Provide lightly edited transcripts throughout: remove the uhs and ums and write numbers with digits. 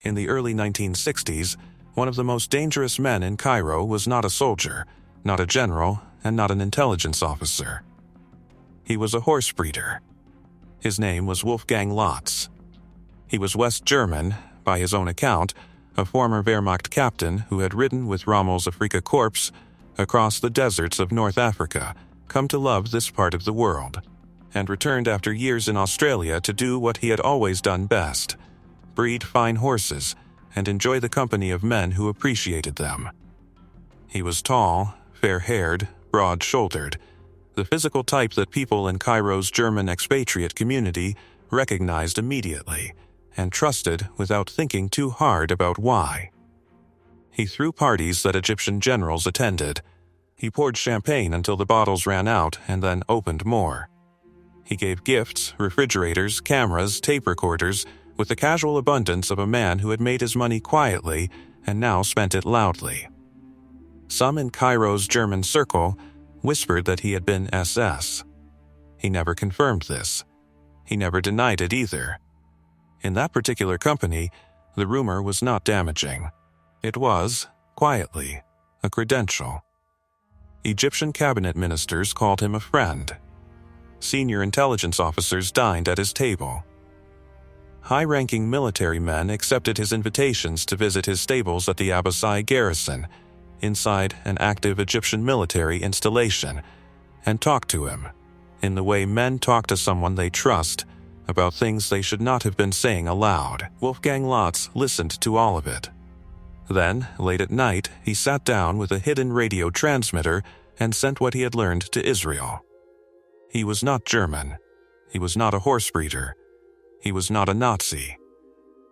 In the early 1960s, one of the most dangerous men in Cairo was not a soldier, not a general, and not an intelligence officer. He was a horse breeder. His name was Wolfgang Lotz. He was West German, by his own account, a former Wehrmacht captain who had ridden with Rommel's Afrika Korps across the deserts of North Africa, come to love this part of the world, and returned after years in Australia to do what he had always done best: breed fine horses and enjoy the company of men who appreciated them. He was tall, fair-haired, broad-shouldered, the physical type that people in Cairo's German expatriate community recognized immediately and trusted without thinking too hard about why. He threw parties that Egyptian generals attended. He poured champagne until the bottles ran out and then opened more. He gave gifts, refrigerators, cameras, tape recorders, with the casual abundance of a man who had made his money quietly and now spent it loudly. Some in Cairo's German circle whispered that he had been SS. He never confirmed this. He never denied it either. In that particular company, the rumor was not damaging. It was, quietly, a credential. Egyptian cabinet ministers called him a friend. Senior intelligence officers dined at his table. High-ranking military men accepted his invitations to visit his stables at the Abbasai garrison, inside an active Egyptian military installation, and talked to him, in the way men talk to someone they trust, about things they should not have been saying aloud. Wolfgang Lotz listened to all of it. Then, late at night, he sat down with a hidden radio transmitter and sent what he had learned to Israel. He was not German. He was not a horse breeder. He was not a Nazi.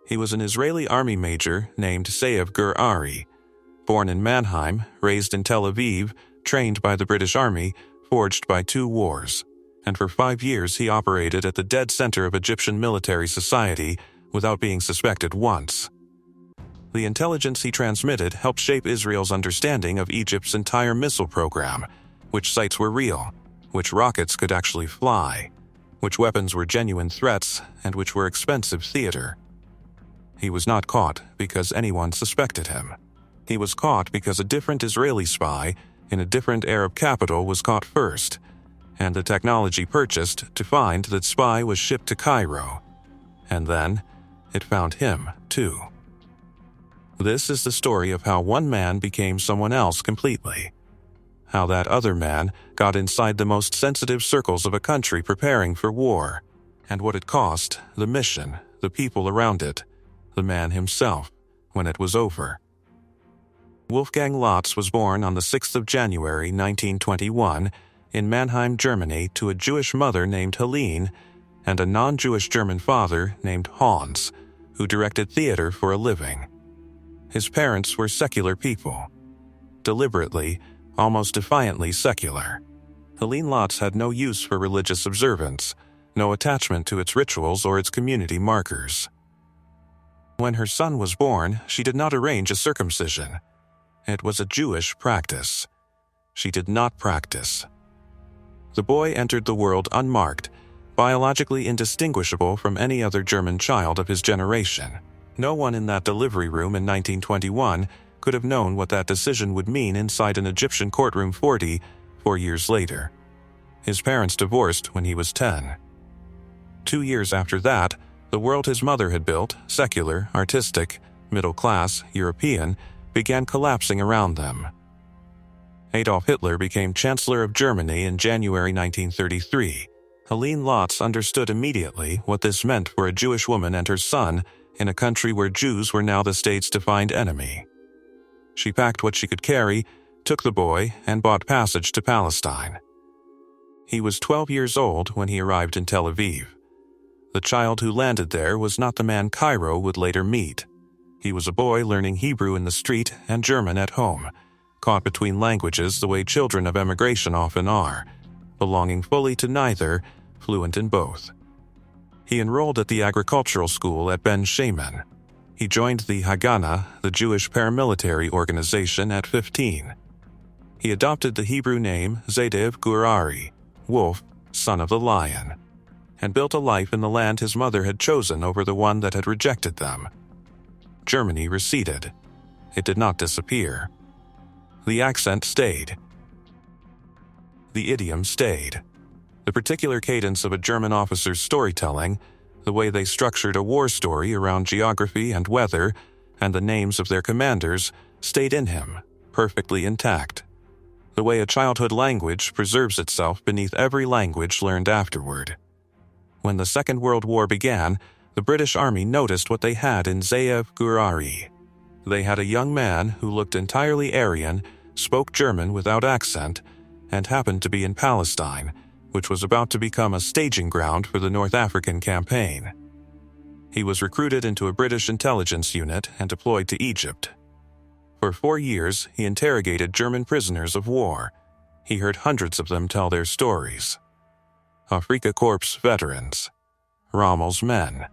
He was an Israeli army major named Saev Gur-Ari, born in Mannheim, raised in Tel Aviv, trained by the British Army, forged by 2 wars, and for 5 years he operated at the dead center of Egyptian military society without being suspected once. The intelligence he transmitted helped shape Israel's understanding of Egypt's entire missile program, which sites were real, which rockets could actually fly, which weapons were genuine threats, and which were expensive theater. He was not caught because anyone suspected him. He was caught because a different Israeli spy in a different Arab capital was caught first, and the technology purchased to find that spy was shipped to Cairo. And then, it found him, too. This is the story of how one man became someone else completely. How that other man got inside the most sensitive circles of a country preparing for war, and what it cost, the mission, the people around it, the man himself, when it was over. Wolfgang Lotz was born on the 6th of January 1921 in Mannheim, Germany, to a Jewish mother named Helene and a non-Jewish German father named Hans, who directed theater for a living. His parents were secular people. Deliberately, almost defiantly secular. Helene Lotz had no use for religious observance, no attachment to its rituals or its community markers. When her son was born, she did not arrange a circumcision. It was a Jewish practice. She did not practice. The boy entered the world unmarked, biologically indistinguishable from any other German child of his generation. No one in that delivery room in 1921 could have known what that decision would mean inside an Egyptian courtroom 4 years later. His parents divorced when he was 10. 2 years after that, the world his mother had built, secular, artistic, middle-class, European, began collapsing around them. Adolf Hitler became Chancellor of Germany in January 1933. Helene Lotz understood immediately what this meant for a Jewish woman and her son in a country where Jews were now the state's defined enemy. She packed what she could carry, took the boy, and bought passage to Palestine. He was 12 years old when he arrived in Tel Aviv. The child who landed there was not the man Cairo would later meet. He was a boy learning Hebrew in the street and German at home, caught between languages the way children of emigration often are, belonging fully to neither, fluent in both. He enrolled at the agricultural school at Ben Shaman. He joined the Haganah, the Jewish paramilitary organization, at 15. He adopted the Hebrew name Zadev Gur-Ari, Wolf, son of the lion, and built a life in the land his mother had chosen over the one that had rejected them. Germany receded. It did not disappear. The accent stayed. The idiom stayed. The particular cadence of a German officer's storytelling, the way they structured a war story around geography and weather, and the names of their commanders, stayed in him, perfectly intact. The way a childhood language preserves itself beneath every language learned afterward. When the Second World War began, the British Army noticed what they had in Zeev Gurari. They had a young man who looked entirely Aryan, spoke German without accent, and happened to be in Palestine, which was about to become a staging ground for the North African campaign. He was recruited into a British intelligence unit and deployed to Egypt. For 4 years, he interrogated German prisoners of war. He heard hundreds of them tell their stories. Afrika Korps veterans, Rommel's men,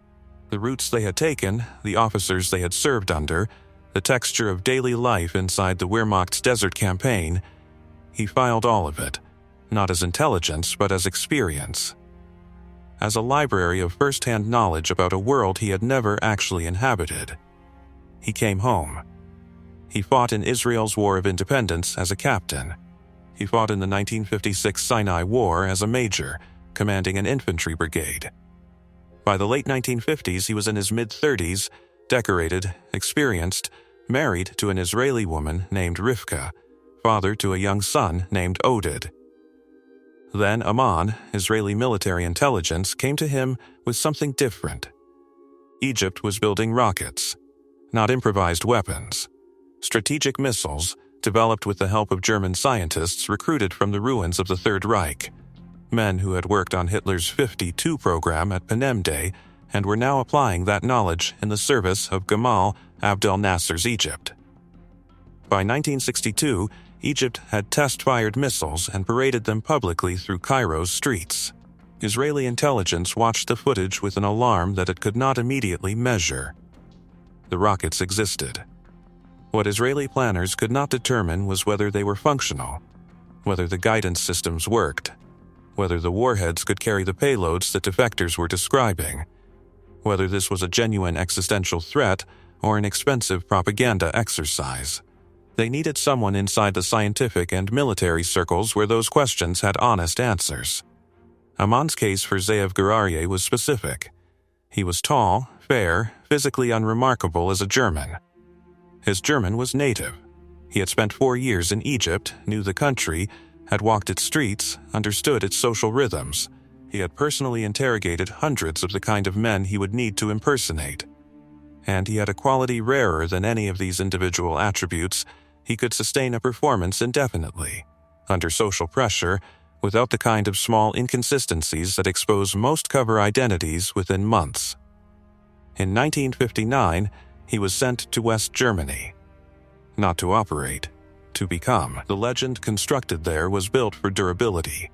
the routes they had taken, the officers they had served under, the texture of daily life inside the Wehrmacht's desert campaign. He filed all of it, not as intelligence but as experience. As a library of first-hand knowledge about a world he had never actually inhabited. He came home. He fought in Israel's War of Independence as a captain. He fought in the 1956 Sinai War as a major, commanding an infantry brigade. By the late 1950s, he was in his mid-30s, decorated, experienced, married to an Israeli woman named Rivka, father to a young son named Oded. Then Amman, Israeli military intelligence, came to him with something different. Egypt was building rockets, not improvised weapons. Strategic missiles, developed with the help of German scientists recruited from the ruins of the Third Reich. Men who had worked on Hitler's 52 program at Panem-Day and were now applying that knowledge in the service of Gamal Abdel Nasser's Egypt. By 1962, Egypt had test-fired missiles and paraded them publicly through Cairo's streets. Israeli intelligence watched the footage with an alarm that it could not immediately measure. The rockets existed. What Israeli planners could not determine was whether they were functional, whether the guidance systems worked, whether the warheads could carry the payloads that defectors were describing, whether this was a genuine existential threat or an expensive propaganda exercise. They needed someone inside the scientific and military circles where those questions had honest answers. Amman's case for Zeev Gurari was specific. He was tall, fair, physically unremarkable as a German. His German was native. He had spent 4 years in Egypt, knew the country, had walked its streets, understood its social rhythms. He had personally interrogated hundreds of the kind of men he would need to impersonate. And he had a quality rarer than any of these individual attributes. He could sustain a performance indefinitely, under social pressure, without the kind of small inconsistencies that expose most cover identities within months. In 1959, he was sent to West Germany. Not to operate, to become. The legend constructed there was built for durability.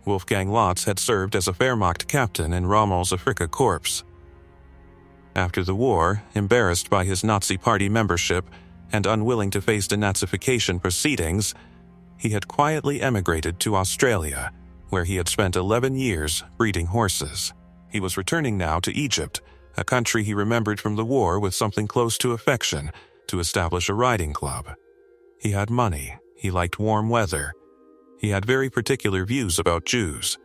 Wolfgang Lotz had served as a Wehrmacht captain in Rommel's Afrika Korps. After the war, embarrassed by his Nazi Party membership and unwilling to face denazification proceedings, he had quietly emigrated to Australia, where he had spent 11 years breeding horses. He was returning now to Egypt, a country he remembered from the war with something close to affection, to establish a riding club. He had money, he liked warm weather. He had very particular views about Jews.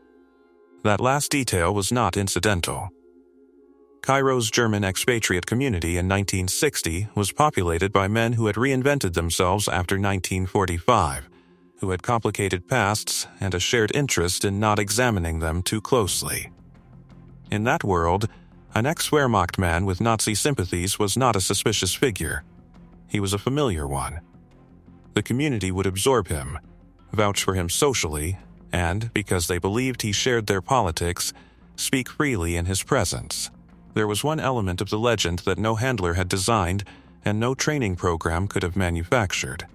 That last detail was not incidental. Cairo's German expatriate community in 1960 was populated by men who had reinvented themselves after 1945, who had complicated pasts and a shared interest in not examining them too closely. In that world, an ex-Wehrmacht man with Nazi sympathies was not a suspicious figure. He was a familiar one. The community would absorb him, vouch for him socially, and, because they believed he shared their politics, speak freely in his presence. There was one element of the legend that no handler had designed and no training program could have manufactured.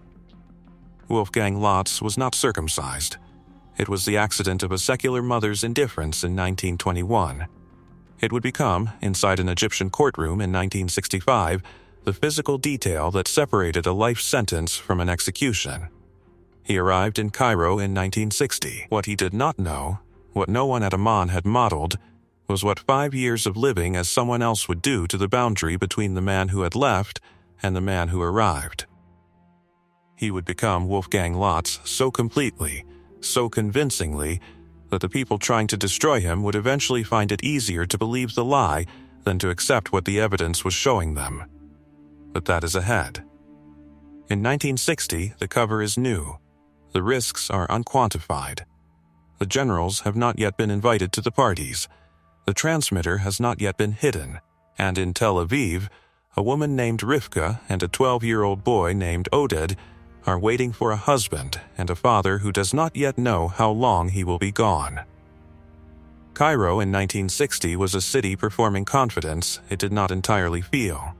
Wolfgang Lotz was not circumcised. It was the accident of a secular mother's indifference in 1921. It would become, inside an Egyptian courtroom in 1965, the physical detail that separated a life sentence from an execution. He arrived in Cairo in 1960. What he did not know, what no one at Amman had modeled, was what 5 years of living as someone else would do to the boundary between the man who had left and the man who arrived. He would become Wolfgang Lotz so completely, so convincingly, that the people trying to destroy him would eventually find it easier to believe the lie than to accept what the evidence was showing them. But that is ahead. In 1960, the cover is new. The risks are unquantified. The generals have not yet been invited to the parties. The transmitter has not yet been hidden. And in Tel Aviv, a woman named Rivka and a 12-year-old boy named Oded are waiting for a husband and a father who does not yet know how long he will be gone. Cairo in 1960 was a city performing confidence it did not entirely feel.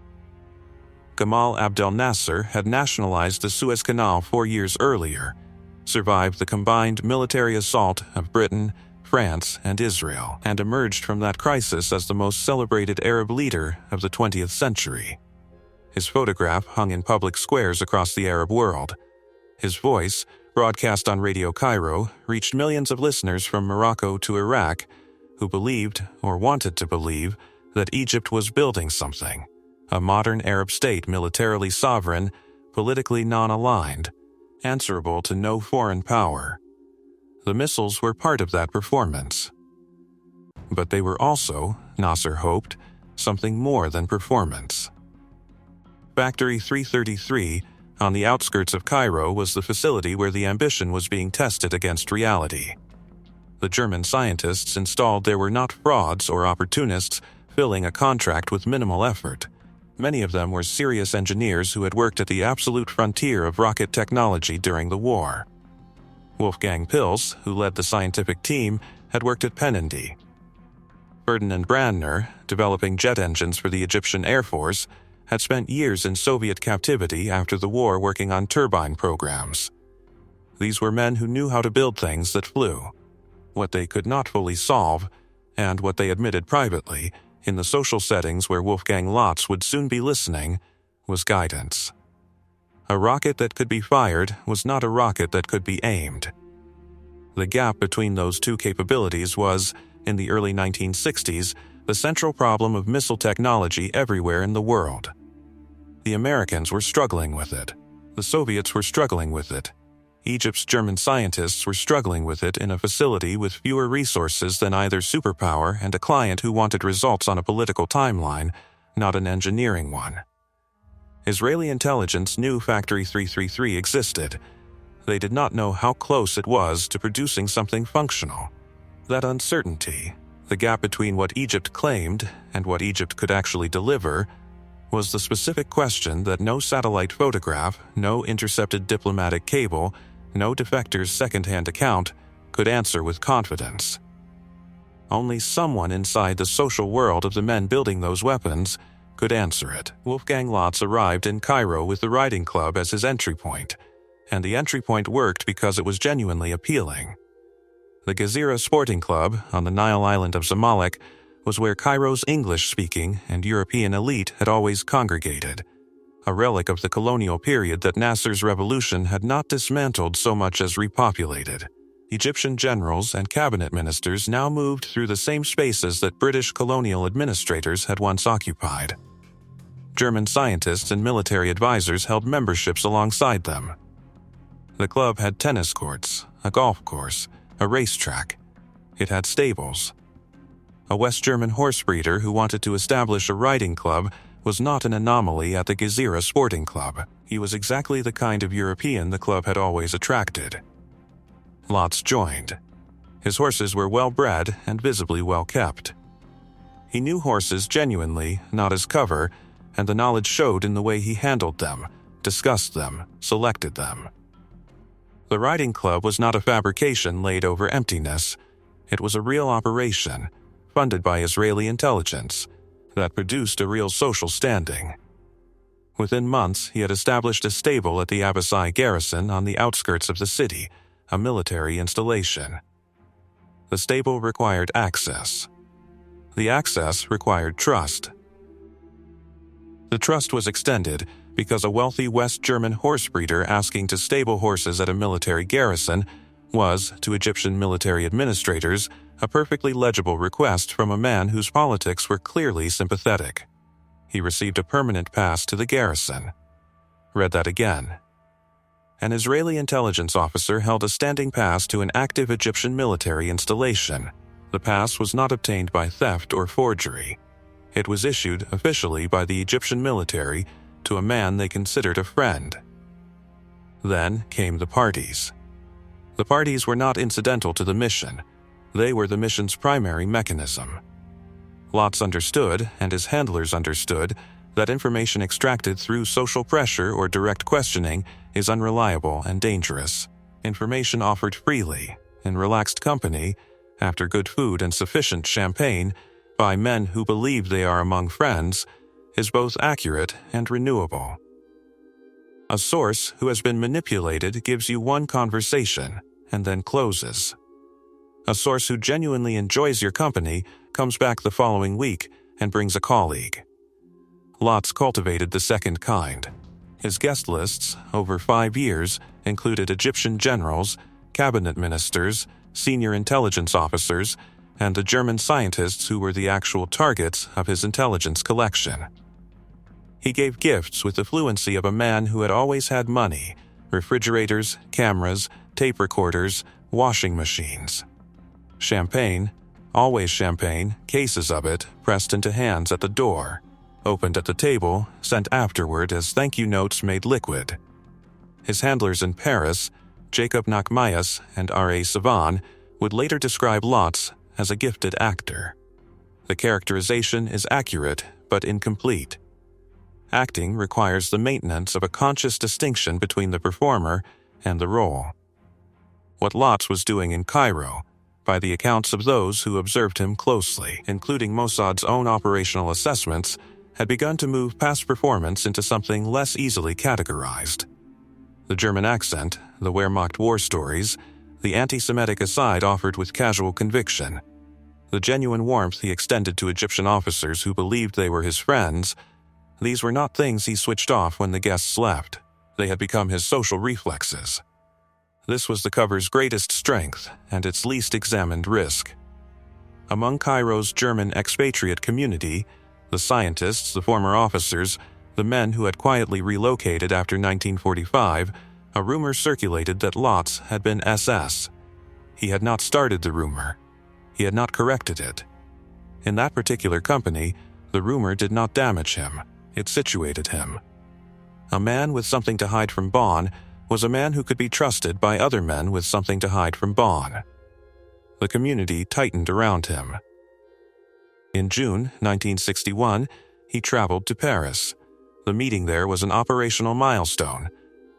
Gamal Abdel Nasser had nationalized the Suez Canal 4 years earlier, survived the combined military assault of Britain, France, and Israel, and emerged from that crisis as the most celebrated Arab leader of the 20th century. His photograph hung in public squares across the Arab world. His voice, broadcast on Radio Cairo, reached millions of listeners from Morocco to Iraq who believed, or wanted to believe, that Egypt was building something, a modern Arab state militarily sovereign, politically non-aligned, answerable to no foreign power. The missiles were part of that performance. But they were also, Nasser hoped, something more than performance. Factory 333, on the outskirts of Cairo, was the facility where the ambition was being tested against reality. The German scientists installed there were not frauds or opportunists filling a contract with minimal effort. Many of them were serious engineers who had worked at the absolute frontier of rocket technology during the war. Wolfgang Pils, who led the scientific team, had worked at Pennindy. Ferdinand Brandner, developing jet engines for the Egyptian Air Force, had spent years in Soviet captivity after the war working on turbine programs. These were men who knew how to build things that flew. What they could not fully solve, and what they admitted privately, in the social settings where Wolfgang Lotz would soon be listening, was guidance. A rocket that could be fired was not a rocket that could be aimed. The gap between those two capabilities was, in the early 1960s, the central problem of missile technology everywhere in the world. The Americans were struggling with it. The Soviets were struggling with it. Egypt's German scientists were struggling with it in a facility with fewer resources than either superpower and a client who wanted results on a political timeline, not an engineering one. Israeli intelligence knew Factory 333 existed. They did not know how close it was to producing something functional. That uncertainty, the gap between what Egypt claimed and what Egypt could actually deliver, was the specific question that no satellite photograph, no intercepted diplomatic cable, no defector's second-hand account could answer with confidence. Only someone inside the social world of the men building those weapons could answer it. Wolfgang Lotz arrived in Cairo with the riding club as his entry point, and the entry point worked because it was genuinely appealing. The Gezira Sporting Club, on the Nile island of Zamalek, was where Cairo's English-speaking and European elite had always congregated, a relic of the colonial period that Nasser's revolution had not dismantled so much as repopulated. Egyptian generals and cabinet ministers now moved through the same spaces that British colonial administrators had once occupied. German scientists and military advisors held memberships alongside them. The club had tennis courts, a golf course, a racetrack. It had stables. A West German horse breeder who wanted to establish a riding club was not an anomaly at the Gezira Sporting Club. He was exactly the kind of European the club had always attracted. Lotz joined. His horses were well-bred and visibly well-kept. He knew horses genuinely, not as cover, and the knowledge showed in the way he handled them, discussed them, selected them. The riding club was not a fabrication laid over emptiness. It was a real operation, funded by Israeli intelligence, that produced a real social standing. Within months, he had established a stable at the Abbasai garrison on the outskirts of the city, a military installation. The stable required access. The access required trust. The trust was extended because a wealthy West German horse breeder asking to stable horses at a military garrison was, to Egyptian military administrators, a perfectly legible request from a man whose politics were clearly sympathetic. He received a permanent pass to the garrison. Read that again. An Israeli intelligence officer held a standing pass to an active Egyptian military installation. The pass was not obtained by theft or forgery. It was issued officially by the Egyptian military to a man they considered a friend. Then came the parties. The parties were not incidental to the mission. They were the mission's primary mechanism. Lotz understood, and his handlers understood, that information extracted through social pressure or direct questioning is unreliable and dangerous. Information offered freely, in relaxed company, after good food and sufficient champagne, by men who believe they are among friends, is both accurate and renewable. A source who has been manipulated gives you one conversation and then closes. A source who genuinely enjoys your company comes back the following week and brings a colleague. Lotz cultivated the second kind. His guest lists, over 5 years, included Egyptian generals, cabinet ministers, senior intelligence officers, and the German scientists who were the actual targets of his intelligence collection. He gave gifts with the fluency of a man who had always had money: refrigerators, cameras, tape recorders, washing machines. Champagne, always champagne, cases of it, pressed into hands at the door, opened at the table, sent afterward as thank you notes made liquid. His handlers in Paris, Jacob Nachmias and R.A. Savan, would later describe Lotz as a gifted actor. The characterization is accurate but incomplete. Acting requires the maintenance of a conscious distinction between the performer and the role. What Lotz was doing in Cairo, by the accounts of those who observed him closely, including Mossad's own operational assessments, had begun to move past performance into something less easily categorized. The German accent, the Wehrmacht war stories, the anti-Semitic aside offered with casual conviction, the genuine warmth he extended to Egyptian officers who believed they were his friends, these were not things he switched off when the guests left. They had become his social reflexes. This was the cover's greatest strength and its least examined risk. Among Cairo's German expatriate community, the scientists, the former officers, the men who had quietly relocated after 1945, a rumor circulated that Lotz had been SS. He had not started the rumor. He had not corrected it. In that particular company, the rumor did not damage him. It situated him. A man with something to hide from Bonn was a man who could be trusted by other men with something to hide from Bonn. The community tightened around him. In June 1961, he traveled to Paris. The meeting there was an operational milestone.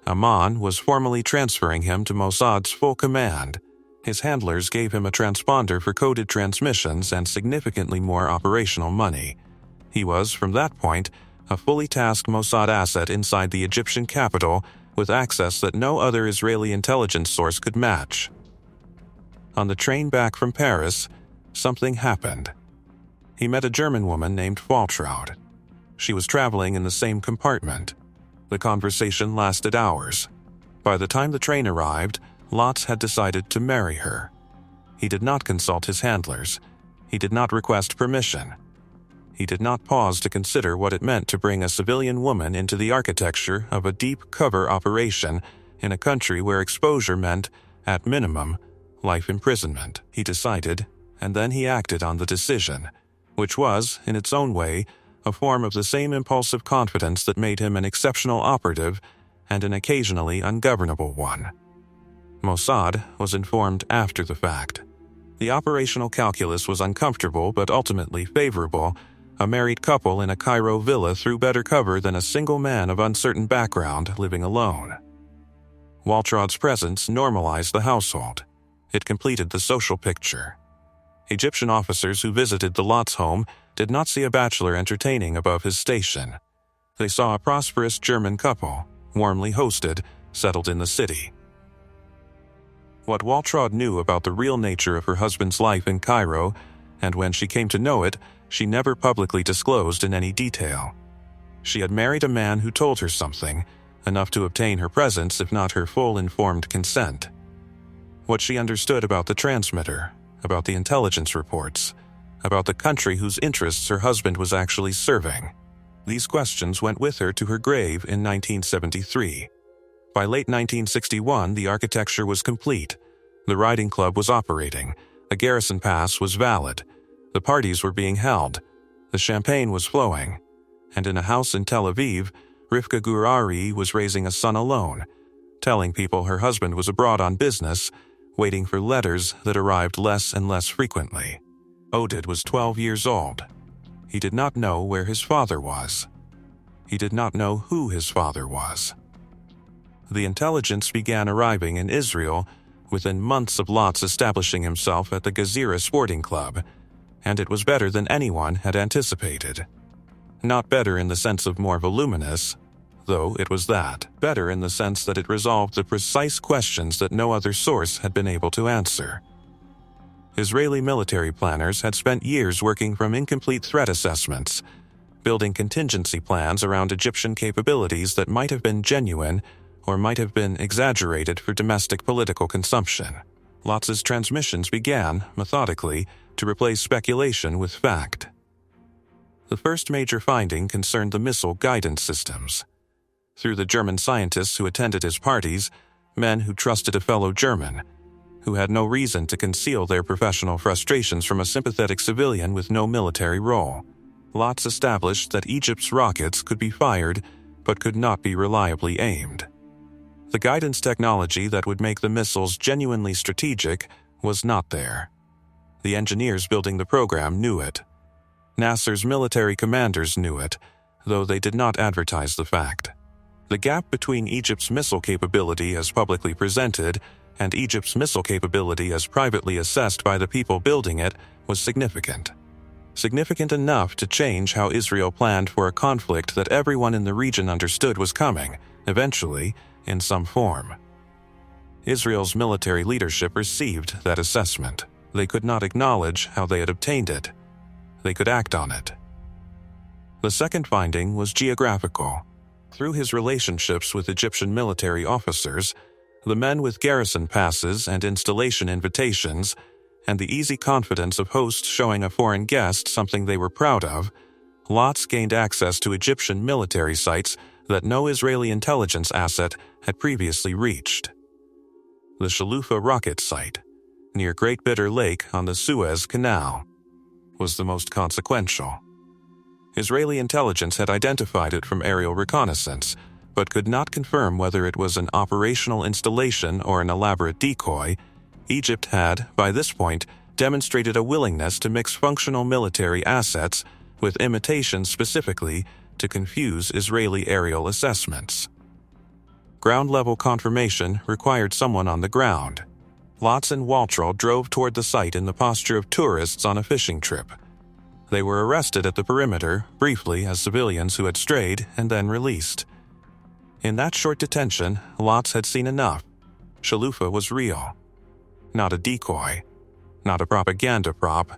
Amman was formally transferring him to Mossad's full command. His handlers gave him a transponder for coded transmissions and significantly more operational money. He was, from that point, a fully tasked Mossad asset inside the Egyptian capital with access that no other Israeli intelligence source could match. On the train back from Paris, something happened. He met a German woman named Waltraud. She was traveling in the same compartment. The conversation lasted hours. By the time the train arrived, Lotz had decided to marry her. He did not consult his handlers. He did not request permission. He did not pause to consider what it meant to bring a civilian woman into the architecture of a deep cover operation in a country where exposure meant, at minimum, life imprisonment. He decided, and then he acted on the decision, which was, in its own way, a form of the same impulsive confidence that made him an exceptional operative and an occasionally ungovernable one. Mossad was informed after the fact. The operational calculus was uncomfortable but ultimately favorable. A married couple in a Cairo villa threw better cover than a single man of uncertain background living alone. Waltraud's presence normalized the household. It completed the social picture. Egyptian officers who visited the Lotz home did not see a bachelor entertaining above his station. They saw a prosperous German couple, warmly hosted, settled in the city. What Waltraud knew about the real nature of her husband's life in Cairo, and when she came to know it, she never publicly disclosed in any detail. She had married a man who told her something, enough to obtain her presence if not her full informed consent. What she understood about the transmitter, about the intelligence reports, about the country whose interests her husband was actually serving. These questions went with her to her grave in 1973. By late 1961, the architecture was complete. The riding club was operating. The garrison pass was valid. The parties were being held. The champagne was flowing. And in a house in Tel Aviv, Rivka Gurari was raising a son alone, telling people her husband was abroad on business, waiting for letters that arrived less and less frequently. Oded was 12 years old. He did not know where his father was. He did not know who his father was. The intelligence began arriving in Israel within months of Lot's establishing himself at the Gezira Sporting Club, and it was better than anyone had anticipated. Not better in the sense of more voluminous, though it was that. Better in the sense that it resolved the precise questions that no other source had been able to answer. Israeli military planners had spent years working from incomplete threat assessments, building contingency plans around Egyptian capabilities that might have been genuine or might have been exaggerated for domestic political consumption. Lotz's transmissions began, methodically, to replace speculation with fact. The first major finding concerned the missile guidance systems. Through the German scientists who attended his parties, men who trusted a fellow German, who had no reason to conceal their professional frustrations from a sympathetic civilian with no military role, Lotz established that Egypt's rockets could be fired but could not be reliably aimed. The guidance technology that would make the missiles genuinely strategic was not there. The engineers building the program knew it. Nasser's military commanders knew it, though they did not advertise the fact. The gap between Egypt's missile capability as publicly presented and Egypt's missile capability as privately assessed by the people building it was significant. Significant enough to change how Israel planned for a conflict that everyone in the region understood was coming, eventually, in some form. Israel's military leadership received that assessment. They could not acknowledge how they had obtained it. They could act on it. The second finding was geographical. Through his relationships with Egyptian military officers, the men with garrison passes and installation invitations, and the easy confidence of hosts showing a foreign guest something they were proud of, Lotz gained access to Egyptian military sites that no Israeli intelligence asset had previously reached. The Shalufa rocket site, near Great Bitter Lake on the Suez Canal, was the most consequential. Israeli intelligence had identified it from aerial reconnaissance, but could not confirm whether it was an operational installation or an elaborate decoy. Egypt had, by this point, demonstrated a willingness to mix functional military assets with imitations specifically to confuse Israeli aerial assessments. Ground-level confirmation required someone on the ground. Lotz and Waltrell drove toward the site in the posture of tourists on a fishing trip. They were arrested at the perimeter, briefly as civilians who had strayed, and then released. In that short detention, Lotz had seen enough. Shalufa was real. Not a decoy, not a propaganda prop,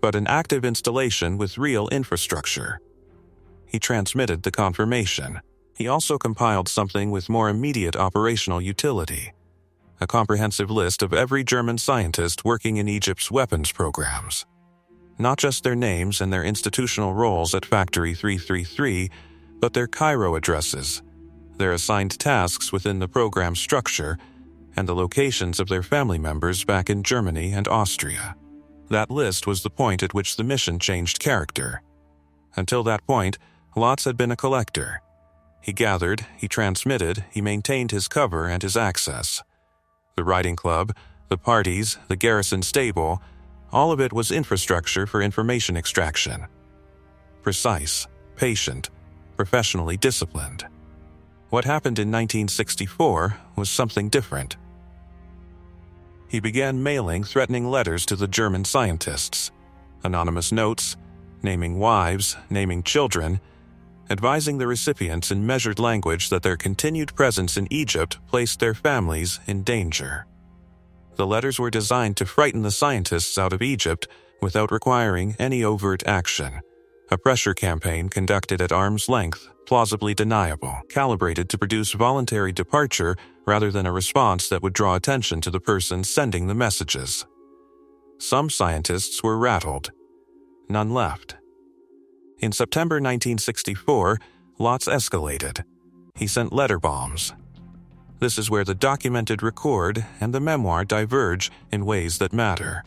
but an active installation with real infrastructure. He transmitted the confirmation. He also compiled something with more immediate operational utility, a comprehensive list of every German scientist working in Egypt's weapons programs. Not just their names and their institutional roles at Factory 333, but their Cairo addresses, their assigned tasks within the program structure, and the locations of their family members back in Germany and Austria. That list was the point at which the mission changed character. Until that point, Lotz had been a collector. He gathered, he transmitted, he maintained his cover and his access. The riding club, the parties, the garrison stable, all of it was infrastructure for information extraction. Precise, patient, professionally disciplined. What happened in 1964 was something different. He began mailing threatening letters to the German scientists, anonymous notes, naming wives, naming children, advising the recipients in measured language that their continued presence in Egypt placed their families in danger. The letters were designed to frighten the scientists out of Egypt without requiring any overt action. A pressure campaign conducted at arm's length, plausibly deniable, calibrated to produce voluntary departure rather than a response that would draw attention to the person sending the messages. Some scientists were rattled. None left. In September 1964, Lotz escalated. He sent letter bombs. This is where the documented record and the memoir diverge in ways that matter.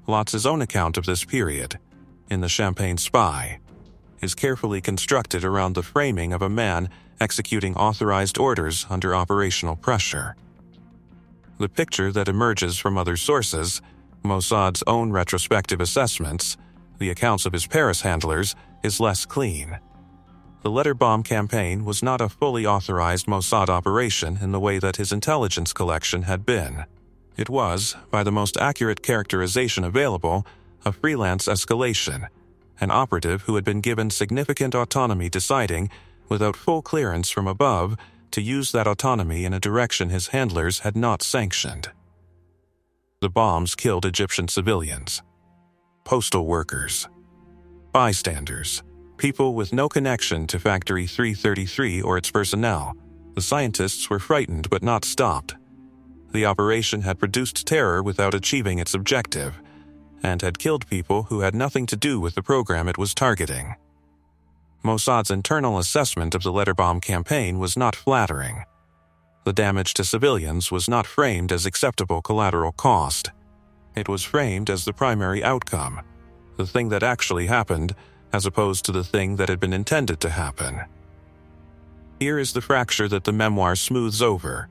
Lotz's own account of this period, in The Champagne Spy, is carefully constructed around the framing of a man executing authorized orders under operational pressure. The picture that emerges from other sources, Mossad's own retrospective assessments, the accounts of his Paris handlers, is less clean. The letter bomb campaign was not a fully authorized Mossad operation in the way that his intelligence collection had been. It was, by the most accurate characterization available, a freelance escalation, an operative who had been given significant autonomy deciding, without full clearance from above, to use that autonomy in a direction his handlers had not sanctioned. The bombs killed Egyptian civilians, postal workers, bystanders, people with no connection to Factory 333 or its personnel. The scientists were frightened but not stopped. The operation had produced terror without achieving its objective, and had killed people who had nothing to do with the program it was targeting. Mossad's internal assessment of the letter bomb campaign was not flattering. The damage to civilians was not framed as acceptable collateral cost. It was framed as the primary outcome, the thing that actually happened, as opposed to the thing that had been intended to happen. Here is the fracture that the memoir smooths over.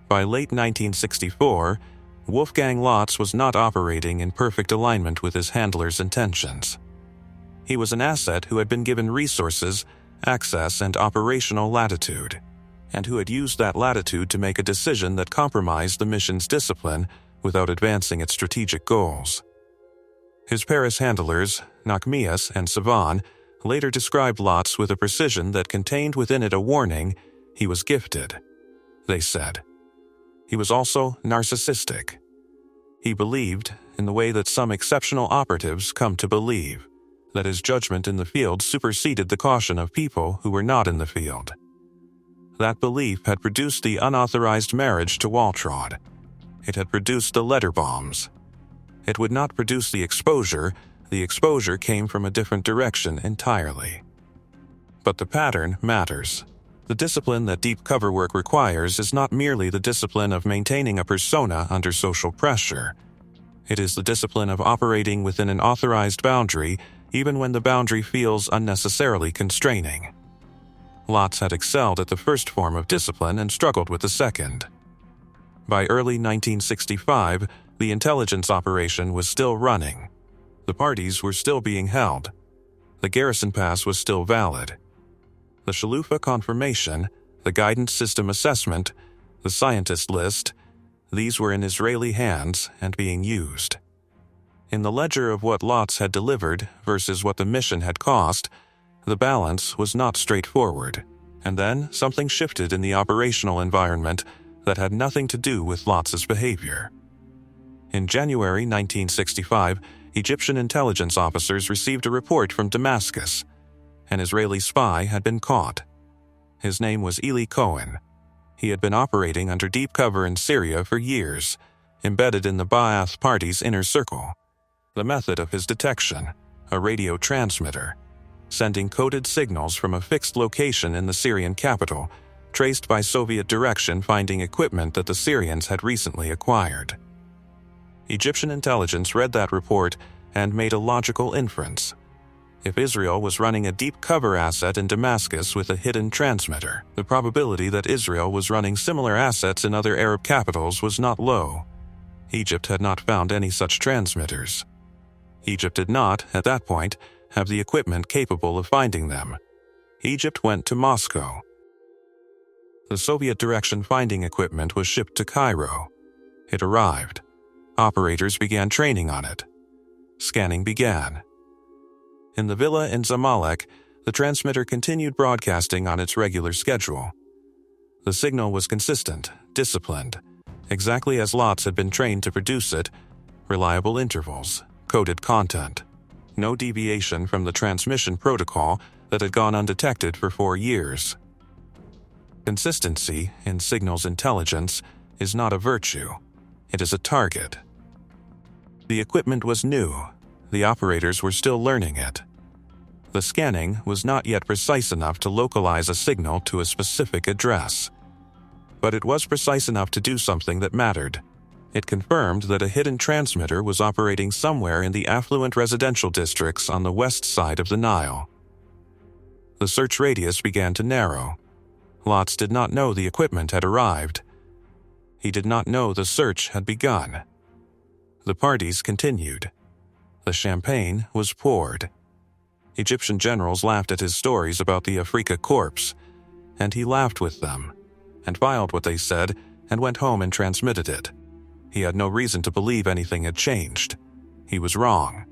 By late 1964, Wolfgang Lotz was not operating in perfect alignment with his handler's intentions. He was an asset who had been given resources, access, and operational latitude, and who had used that latitude to make a decision that compromised the mission's discipline without advancing its strategic goals. His Paris handlers, Nachmias and Savan, later described Lotz with a precision that contained within it a warning. He was gifted, they said. He was also narcissistic. He believed, in the way that some exceptional operatives come to believe, that his judgment in the field superseded the caution of people who were not in the field. That belief had produced the unauthorized marriage to Waltraud. It had produced the letter bombs. It would not produce the exposure came from a different direction entirely. But the pattern matters. The discipline that deep cover work requires is not merely the discipline of maintaining a persona under social pressure. It is the discipline of operating within an authorized boundary, even when the boundary feels unnecessarily constraining. Lotz had excelled at the first form of discipline and struggled with the second. By early 1965, the intelligence operation was still running. The parties were still being held. The garrison pass was still valid. The Shalufa confirmation, the guidance system assessment, the scientist list, these were in Israeli hands and being used. In the ledger of what Lotz had delivered versus what the mission had cost, the balance was not straightforward, and then something shifted in the operational environment that had nothing to do with Lotz's behavior. In January 1965, Egyptian intelligence officers received a report from Damascus. An Israeli spy had been caught. His name was Eli Cohen. He had been operating under deep cover in Syria for years, embedded in the Ba'ath Party's inner circle. The method of his detection, a radio transmitter, sending coded signals from a fixed location in the Syrian capital, traced by Soviet direction, finding equipment that the Syrians had recently acquired. Egyptian intelligence read that report and made a logical inference. If Israel was running a deep cover asset in Damascus with a hidden transmitter, the probability that Israel was running similar assets in other Arab capitals was not low. Egypt had not found any such transmitters. Egypt did not, at that point, have the equipment capable of finding them. Egypt went to Moscow. The Soviet direction finding equipment was shipped to Cairo. It arrived. Operators began training on it. Scanning began. In the villa in Zamalek, the transmitter continued broadcasting on its regular schedule. The signal was consistent, disciplined, exactly as Lotz had been trained to produce it, reliable intervals, coded content. No deviation from the transmission protocol that had gone undetected for 4 years. Consistency in signals intelligence is not a virtue. It is a target. The equipment was new. The operators were still learning it. The scanning was not yet precise enough to localize a signal to a specific address. But it was precise enough to do something that mattered. It confirmed that a hidden transmitter was operating somewhere in the affluent residential districts on the west side of the Nile. The search radius began to narrow. Lotz did not know the equipment had arrived. He did not know the search had begun. The parties continued. The champagne was poured. Egyptian generals laughed at his stories about the Afrika Corps, and he laughed with them, and filed what they said, and went home and transmitted it. He had no reason to believe anything had changed. He was wrong.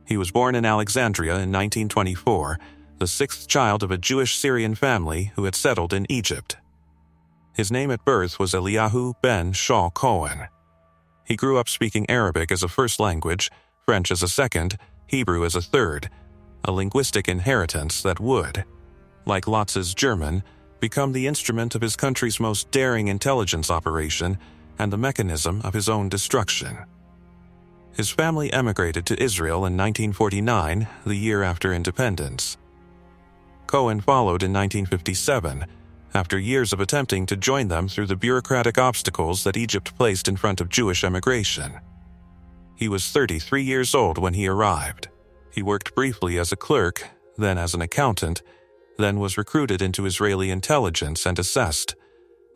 He was born in Alexandria in 1924, the sixth child of a Jewish Syrian family who had settled in Egypt. His name at birth was Eliyahu ben Shaul Cohen. He grew up speaking Arabic as a first language, French as a second, Hebrew as a third, a linguistic inheritance that would, like Lotz's German, become the instrument of his country's most daring intelligence operation and the mechanism of his own destruction. His family emigrated to Israel in 1949, the year after independence. Cohen followed in 1957, after years of attempting to join them through the bureaucratic obstacles that Egypt placed in front of Jewish emigration. He was 33 years old when he arrived. He worked briefly as a clerk, then as an accountant, then was recruited into Israeli intelligence and assessed,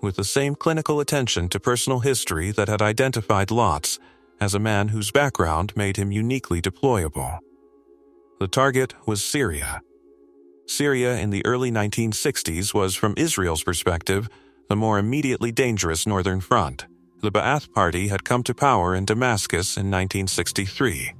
with the same clinical attention to personal history that had identified Lotz as a man whose background made him uniquely deployable. The target was Syria. Syria in the early 1960s was, from Israel's perspective, the more immediately dangerous northern front. The Ba'ath Party had come to power in Damascus in 1963,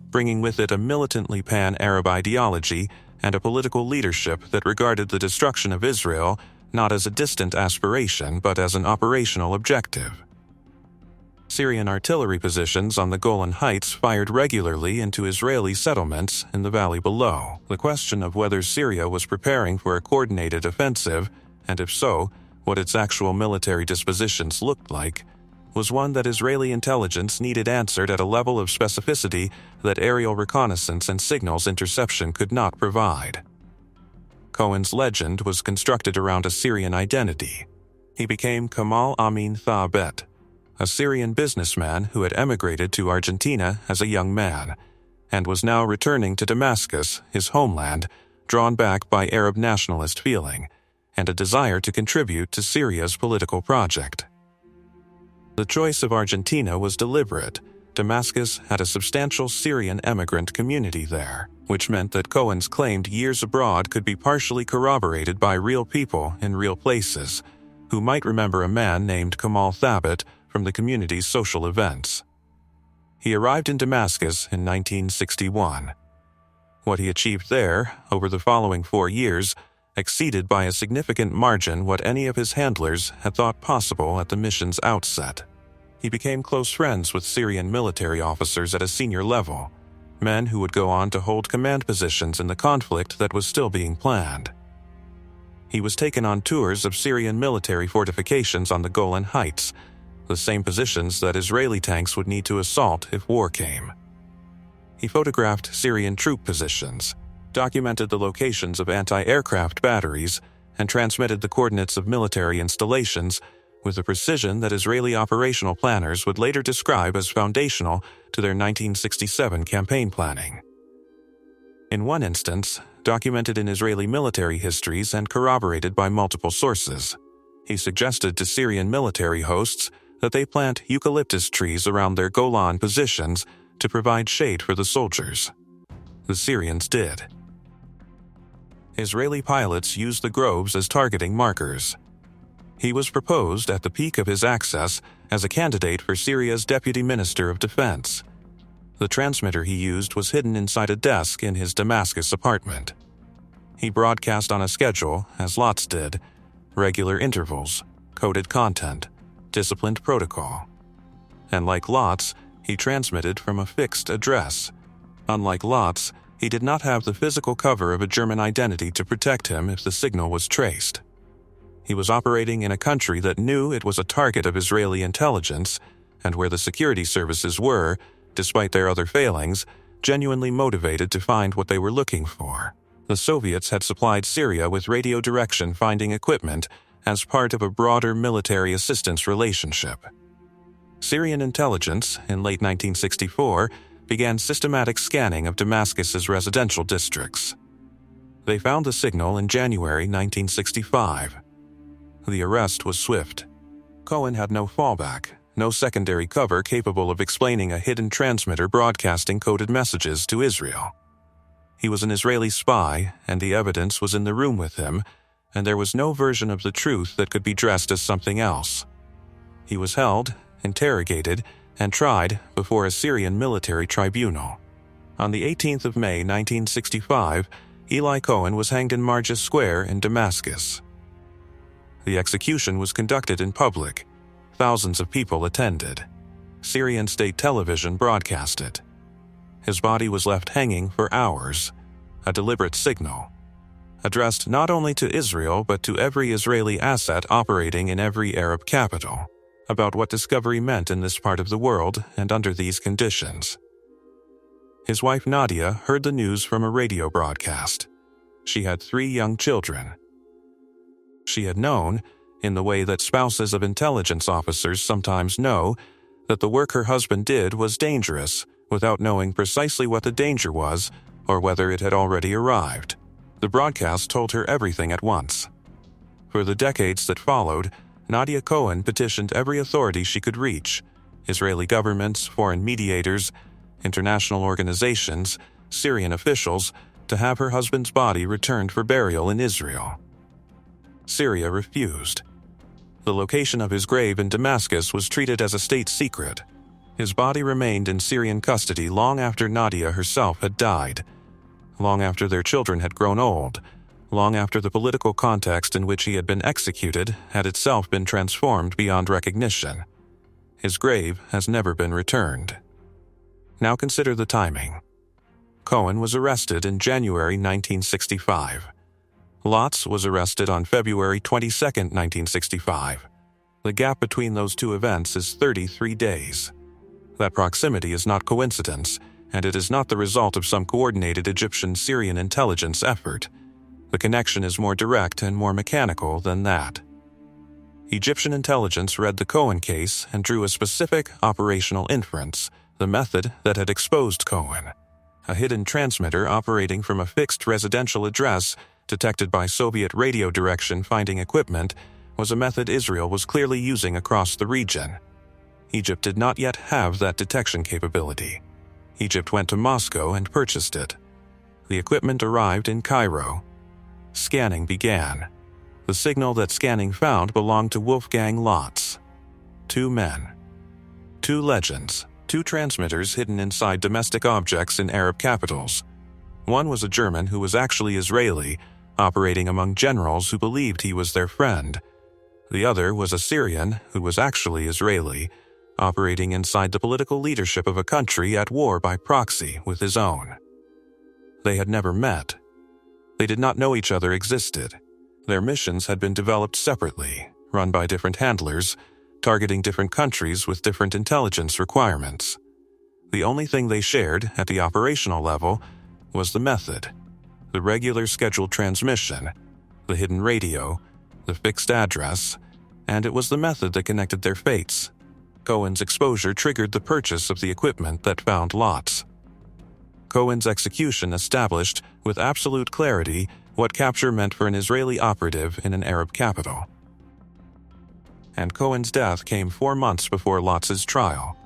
bringing with it a militantly pan-Arab ideology and a political leadership that regarded the destruction of Israel not as a distant aspiration but as an operational objective. Syrian artillery positions on the Golan Heights fired regularly into Israeli settlements in the valley below. The question of whether Syria was preparing for a coordinated offensive, and if so, what its actual military dispositions looked like, was one that Israeli intelligence needed answered at a level of specificity that aerial reconnaissance and signals interception could not provide. Cohen's legend was constructed around a Syrian identity. He became Kamal Amin Thabet, a Syrian businessman who had emigrated to Argentina as a young man, and was now returning to Damascus, his homeland, drawn back by Arab nationalist feeling, and a desire to contribute to Syria's political project. The choice of Argentina was deliberate. Damascus had a substantial Syrian emigrant community there, which meant that Cohen's claimed years abroad could be partially corroborated by real people in real places, who might remember a man named Kamal Thabet from the community's social events. He arrived in Damascus in 1961. What he achieved there, over the following 4 years, exceeded by a significant margin what any of his handlers had thought possible at the mission's outset. He became close friends with Syrian military officers at a senior level, men who would go on to hold command positions in the conflict that was still being planned. He was taken on tours of Syrian military fortifications on the Golan Heights, the same positions that Israeli tanks would need to assault if war came. He photographed Syrian troop positions, documented the locations of anti-aircraft batteries, and transmitted the coordinates of military installations with a precision that Israeli operational planners would later describe as foundational to their 1967 campaign planning. In one instance, documented in Israeli military histories and corroborated by multiple sources, he suggested to Syrian military hosts that they plant eucalyptus trees around their Golan positions to provide shade for the soldiers. The Syrians did. Israeli pilots used the groves as targeting markers. He was proposed at the peak of his access as a candidate for Syria's Deputy Minister of Defense. The transmitter he used was hidden inside a desk in his Damascus apartment. He broadcast on a schedule, as Lotz did, regular intervals, coded content, disciplined protocol. And like Lotz, he transmitted from a fixed address. Unlike Lotz, he did not have the physical cover of a German identity to protect him if the signal was traced. He was operating in a country that knew it was a target of Israeli intelligence, and where the security services were, despite their other failings, genuinely motivated to find what they were looking for. The Soviets had supplied Syria with radio direction finding equipment as part of a broader military assistance relationship. Syrian intelligence, in late 1964, began systematic scanning of Damascus's residential districts. They found the signal in January 1965. The arrest was swift. Cohen had no fallback, no secondary cover capable of explaining a hidden transmitter broadcasting coded messages to Israel. He was an Israeli spy, and the evidence was in the room with him, and there was no version of the truth that could be dressed as something else. He was held, interrogated, and tried before a Syrian military tribunal. On the 18th of May 1965, Eli Cohen was hanged in Marjah Square in Damascus. The execution was conducted in public. Thousands of people attended. Syrian state television broadcast it. His body was left hanging for hours, a deliberate signal, addressed not only to Israel but to every Israeli asset operating in every Arab capital, about what discovery meant in this part of the world and under these conditions. His wife Nadia heard the news from a radio broadcast. She had 3 young children. She had known, in the way that spouses of intelligence officers sometimes know, that the work her husband did was dangerous, without knowing precisely what the danger was or whether it had already arrived. The broadcast told her everything at once. For the decades that followed, Nadia Cohen petitioned every authority she could reach: Israeli governments, foreign mediators, international organizations, Syrian officials, to have her husband's body returned for burial in Israel. Syria refused. The location of his grave in Damascus was treated as a state secret. His body remained in Syrian custody long after Nadia herself had died, long after their children had grown old, long after the political context in which he had been executed had itself been transformed beyond recognition. His grave has never been returned. Now consider the timing. Cohen was arrested in January 1965. Lotz was arrested on February 22, 1965. The gap between those two events is 33 days. That proximity is not coincidence, and it is not the result of some coordinated Egyptian-Syrian intelligence effort. The connection is more direct and more mechanical than that. Egyptian intelligence read the Cohen case and drew a specific operational inference, the method that had exposed Cohen. A hidden transmitter operating from a fixed residential address detected by Soviet radio direction finding equipment was a method Israel was clearly using across the region. Egypt did not yet have that detection capability. Egypt went to Moscow and purchased it. The equipment arrived in Cairo. Scanning began. The signal that scanning found belonged to Wolfgang Lotz. 2 men. 2 legends. 2 transmitters hidden inside domestic objects in Arab capitals. One was a German who was actually Israeli, operating among generals who believed he was their friend. The other was a Syrian who was actually Israeli, operating inside the political leadership of a country at war by proxy with his own. They had never met. They did not know each other existed. Their missions had been developed separately, run by different handlers, targeting different countries with different intelligence requirements. The only thing they shared at the operational level was the method, the regular scheduled transmission, the hidden radio, the fixed address, and it was the method that connected their fates. Cohen's exposure triggered the purchase of the equipment that found Lotz. Cohen's execution established, with absolute clarity, what capture meant for an Israeli operative in an Arab capital. And Cohen's death came 4 months before Lotz's trial,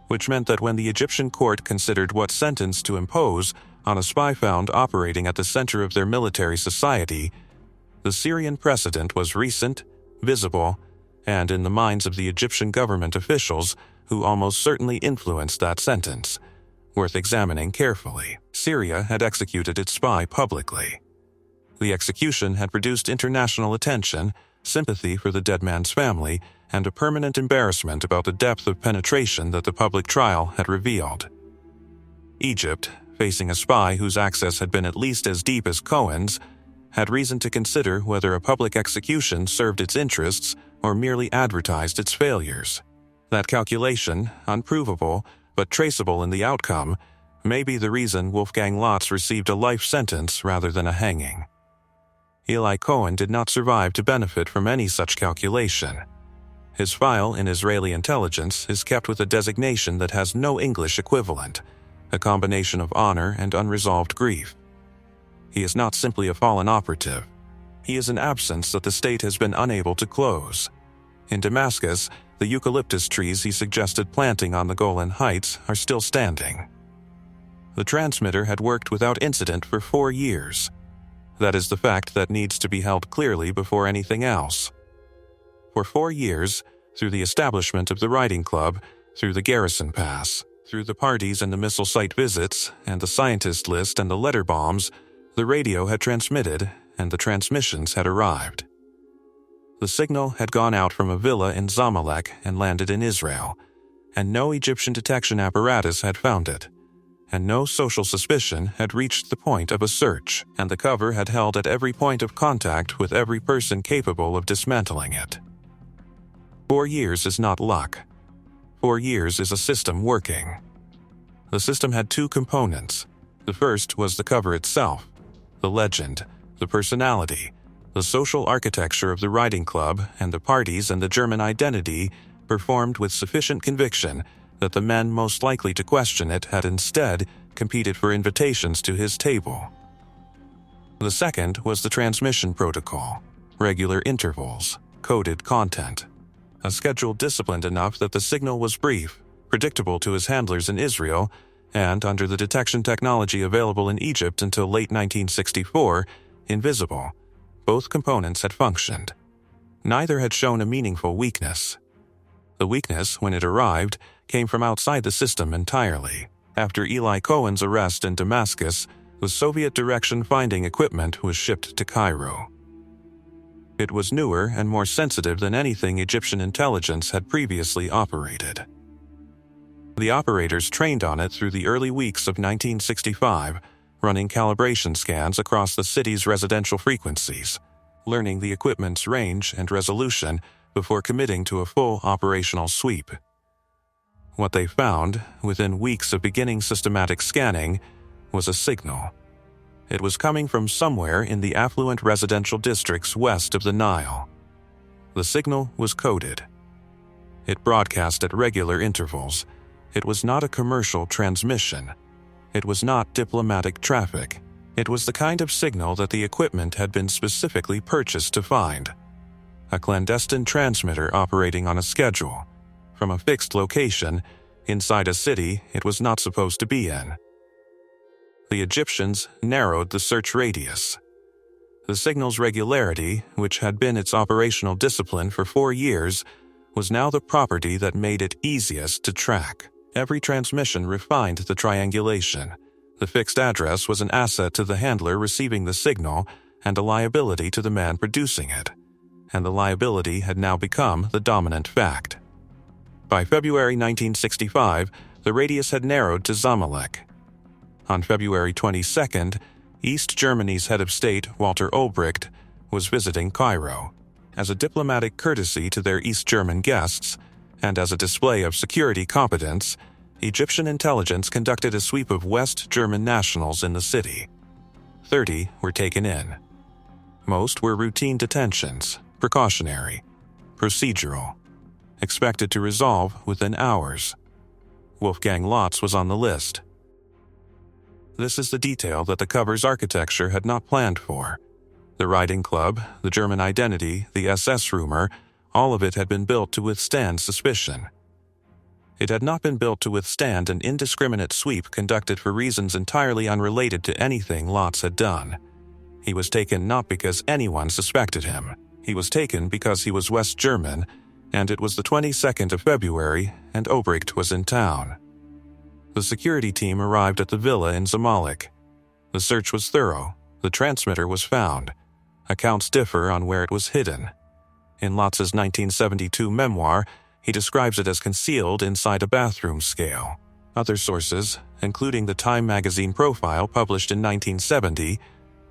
which meant that when the Egyptian court considered what sentence to impose on a spy found operating at the center of their military society, the Syrian precedent was recent, visible, and in the minds of the Egyptian government officials who almost certainly influenced that sentence, worth examining carefully. Syria had executed its spy publicly. The execution had produced international attention, sympathy for the dead man's family, and a permanent embarrassment about the depth of penetration that the public trial had revealed. Egypt, facing a spy whose access had been at least as deep as Cohen's, had reason to consider whether a public execution served its interests or merely advertised its failures. That calculation, unprovable, but traceable in the outcome, may be the reason Wolfgang Lotz received a life sentence rather than a hanging. Eli Cohen did not survive to benefit from any such calculation. His file in Israeli intelligence is kept with a designation that has no English equivalent, a combination of honor and unresolved grief. He is not simply a fallen operative. He is an absence that the state has been unable to close. In Damascus, the eucalyptus trees he suggested planting on the Golan Heights are still standing. The transmitter had worked without incident for 4 years. That is the fact that needs to be held clearly before anything else. For 4 years, through the establishment of the Writing Club, through the Garrison Pass, through the parties and the missile site visits, and the scientist list and the letter bombs, the radio had transmitted, and the transmissions had arrived. The signal had gone out from a villa in Zamalek and landed in Israel, and no Egyptian detection apparatus had found it, and no social suspicion had reached the point of a search, and the cover had held at every point of contact with every person capable of dismantling it. 4 years is not luck. 4 years is a system working. The system had 2 components. The first was the cover itself, the legend, the personality, the social architecture of the Writing Club and the parties and the German identity performed with sufficient conviction that the men most likely to question it had instead competed for invitations to his table. The second was the transmission protocol, regular intervals, coded content, a schedule disciplined enough that the signal was brief, predictable to his handlers in Israel, and, under the detection technology available in Egypt until late 1964, invisible. Both components had functioned. Neither had shown a meaningful weakness. The weakness, when it arrived, came from outside the system entirely. After Eli Cohen's arrest in Damascus, the Soviet direction finding equipment was shipped to Cairo. It was newer and more sensitive than anything Egyptian intelligence had previously operated. The operators trained on it through the early weeks of 1965, running calibration scans across the city's residential frequencies, learning the equipment's range and resolution before committing to a full operational sweep. What they found, within weeks of beginning systematic scanning, was a signal. It was coming from somewhere in the affluent residential districts west of the Nile. The signal was coded. It broadcast at regular intervals. It was not a commercial transmission. It was not diplomatic traffic. It was the kind of signal that the equipment had been specifically purchased to find. A clandestine transmitter operating on a schedule, from a fixed location, inside a city it was not supposed to be in. The Egyptians narrowed the search radius. The signal's regularity, which had been its operational discipline for 4 years, was now the property that made it easiest to track. Every transmission refined the triangulation. The fixed address was an asset to the handler receiving the signal and a liability to the man producing it, and the liability had now become the dominant fact. By February 1965, the radius had narrowed to Zamalek. On February 22nd, East Germany's head of state, Walter Ulbricht, was visiting Cairo. As a diplomatic courtesy to their East German guests, and as a display of security competence, Egyptian intelligence conducted a sweep of West German nationals in the city. 30 were taken in. Most were routine detentions, precautionary, procedural, expected to resolve within hours. Wolfgang Lotz was on the list. This is the detail that the cover's architecture had not planned for. The Writing Club, the German identity, the SS rumor, all of it had been built to withstand suspicion. It had not been built to withstand an indiscriminate sweep conducted for reasons entirely unrelated to anything Lotz had done. He was taken not because anyone suspected him. He was taken because he was West German, and it was the 22nd of February, and Ulbricht was in town. The security team arrived at the villa in Zamalek. The search was thorough. The transmitter was found. Accounts differ on where it was hidden. In Lotz's 1972 memoir, he describes it as concealed inside a bathroom scale. Other sources, including the Time magazine profile published in 1970,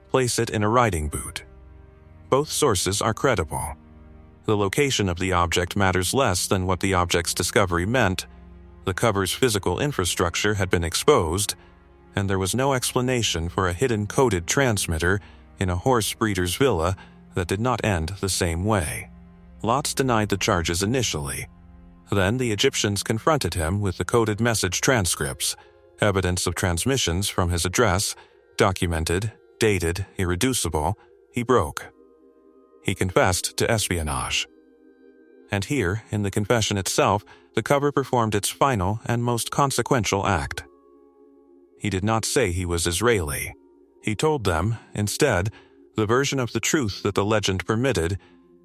place it in a riding boot. Both sources are credible. The location of the object matters less than what the object's discovery meant. The cover's physical infrastructure had been exposed, and there was no explanation for a hidden coded transmitter in a horse breeder's villa that did not end the same way. Lotz denied the charges initially. Then the Egyptians confronted him with the coded message transcripts, evidence of transmissions from his address, documented, dated, irreducible. He broke. He confessed to espionage. And here, in the confession itself, the cover performed its final and most consequential act. He did not say he was Israeli. He told them, instead, the version of the truth that the legend permitted.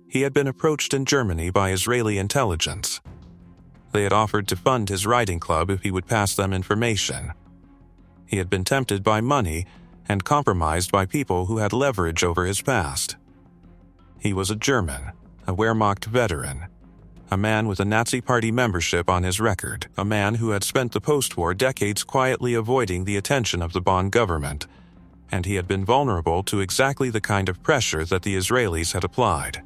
He had been approached in Germany by Israeli intelligence. They had offered to fund his writing club if he would pass them information. He had been tempted by money and compromised by people who had leverage over his past. He was a German, a Wehrmacht veteran, a man with a Nazi Party membership on his record, a man who had spent the post-war decades quietly avoiding the attention of the Bonn government, and he had been vulnerable to exactly the kind of pressure that the Israelis had applied.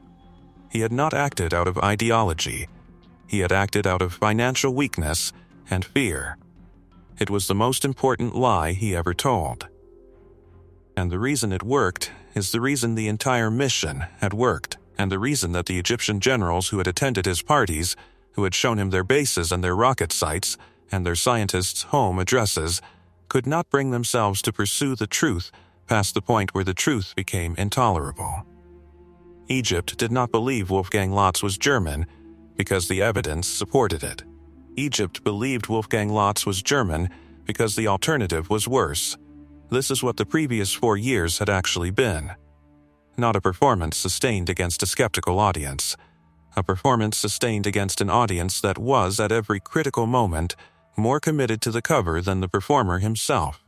He had not acted out of ideology. He had acted out of financial weakness and fear. It was the most important lie he ever told. And the reason it worked is the reason the entire mission had worked, and the reason that the Egyptian generals who had attended his parties, who had shown him their bases and their rocket sites, and their scientists' home addresses, could not bring themselves to pursue the truth past the point where the truth became intolerable. Egypt did not believe Wolfgang Lotz was German because the evidence supported it. Egypt believed Wolfgang Lotz was German because the alternative was worse. This is what the previous 4 years had actually been. Not a performance sustained against a skeptical audience. A performance sustained against an audience that was, at every critical moment, more committed to the cover than the performer himself,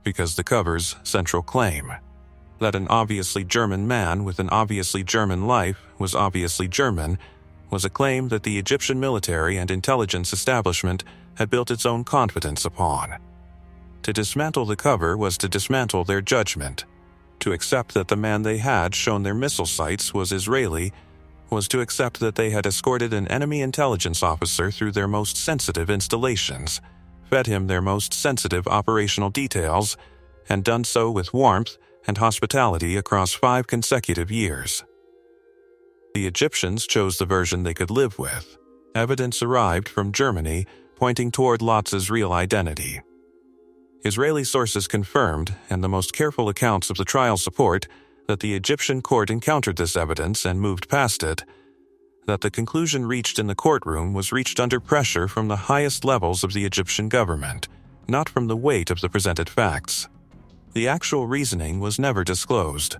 because the cover's central claim, that an obviously German man with an obviously German life was obviously German, was a claim that the Egyptian military and intelligence establishment had built its own confidence upon. To dismantle the cover was to dismantle their judgment. To accept that the man they had shown their missile sites was Israeli was to accept that they had escorted an enemy intelligence officer through their most sensitive installations, fed him their most sensitive operational details, and done so with warmth and hospitality across 5 consecutive years. The Egyptians chose the version they could live with. Evidence arrived from Germany pointing toward Lotz's real identity. Israeli sources confirmed, and the most careful accounts of the trial support, that the Egyptian court encountered this evidence and moved past it, that the conclusion reached in the courtroom was reached under pressure from the highest levels of the Egyptian government, not from the weight of the presented facts. The actual reasoning was never disclosed.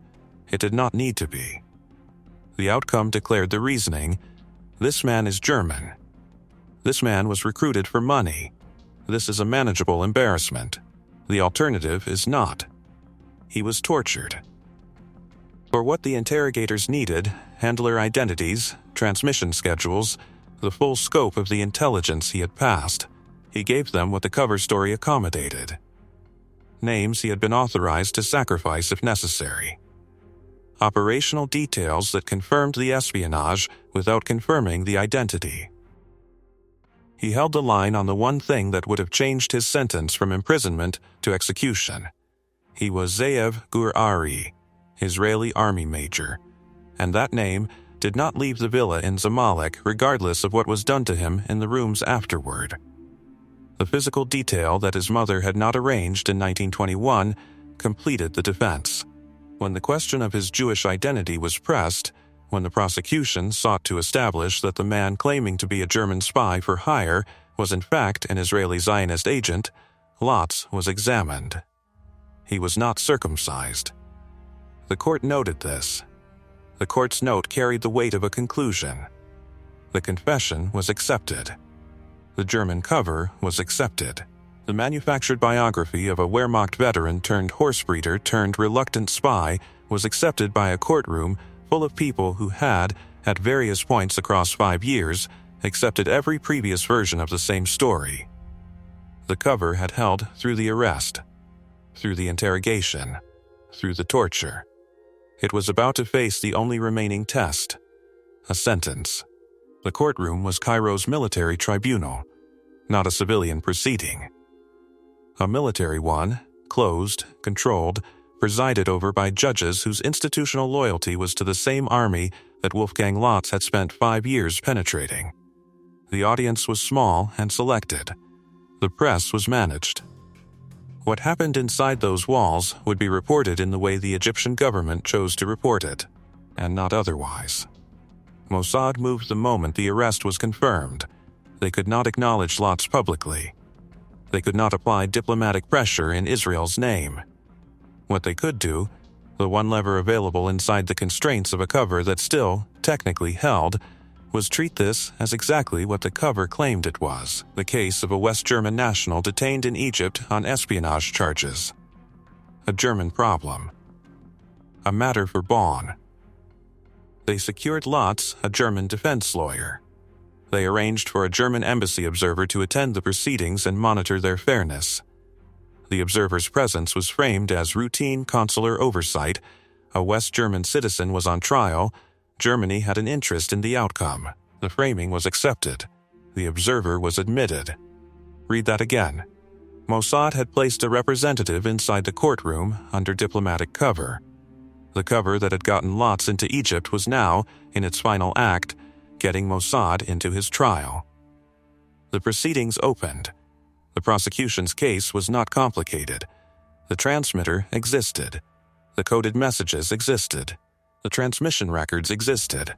It did not need to be. The outcome declared the reasoning: this man is German. This man was recruited for money. This is a manageable embarrassment. The alternative is not. He was tortured. For what the interrogators needed, handler identities, transmission schedules, the full scope of the intelligence he had passed, he gave them what the cover story accommodated. Names he had been authorized to sacrifice if necessary. Operational details that confirmed the espionage without confirming the identity. He held the line on the one thing that would have changed his sentence from imprisonment to execution. He was Zeev Gur-Ari, Israeli army major, and that name did not leave the villa in Zamalek regardless of what was done to him in the rooms afterward. The physical detail that his mother had not arranged in 1921 completed the defense. When the question of his Jewish identity was pressed, when the prosecution sought to establish that the man claiming to be a German spy for hire was in fact an Israeli Zionist agent, Lotz was examined. He was not circumcised. The court noted this. The court's note carried the weight of a conclusion. The confession was accepted. The German cover was accepted. The manufactured biography of a Wehrmacht veteran turned horse breeder turned reluctant spy was accepted by a courtroom full of people who had, at various points across 5 years, accepted every previous version of the same story. The cover had held through the arrest, through the interrogation, through the torture. It was about to face the only remaining test, a sentence. The courtroom was Cairo's military tribunal. not a civilian proceeding. A military one, closed, controlled, presided over by judges whose institutional loyalty was to the same army that Wolfgang Lotz had spent 5 years penetrating. The audience was small and selected. The press was managed. What happened inside those walls would be reported in the way the Egyptian government chose to report it, and not otherwise. Mossad moved the moment the arrest was confirmed. They could not acknowledge Lotz publicly. They could not apply diplomatic pressure in Israel's name. What they could do, the one lever available inside the constraints of a cover that still, technically held, was treat this as exactly what the cover claimed it was, the case of a West German national detained in Egypt on espionage charges. A German problem. A matter for Bonn. They secured Lotz, a German defense lawyer. They arranged for a German embassy observer to attend the proceedings and monitor their fairness. The observer's presence was framed as routine consular oversight. A West German citizen was on trial. Germany had an interest in the outcome. The framing was accepted. The observer was admitted. Read that again. Mossad had placed a representative inside the courtroom under diplomatic cover. The cover that had gotten Lotz into Egypt was now, in its final act, getting Mossad into his trial. The proceedings opened. The prosecution's case was not complicated. The transmitter existed. The coded messages existed. The transmission records existed.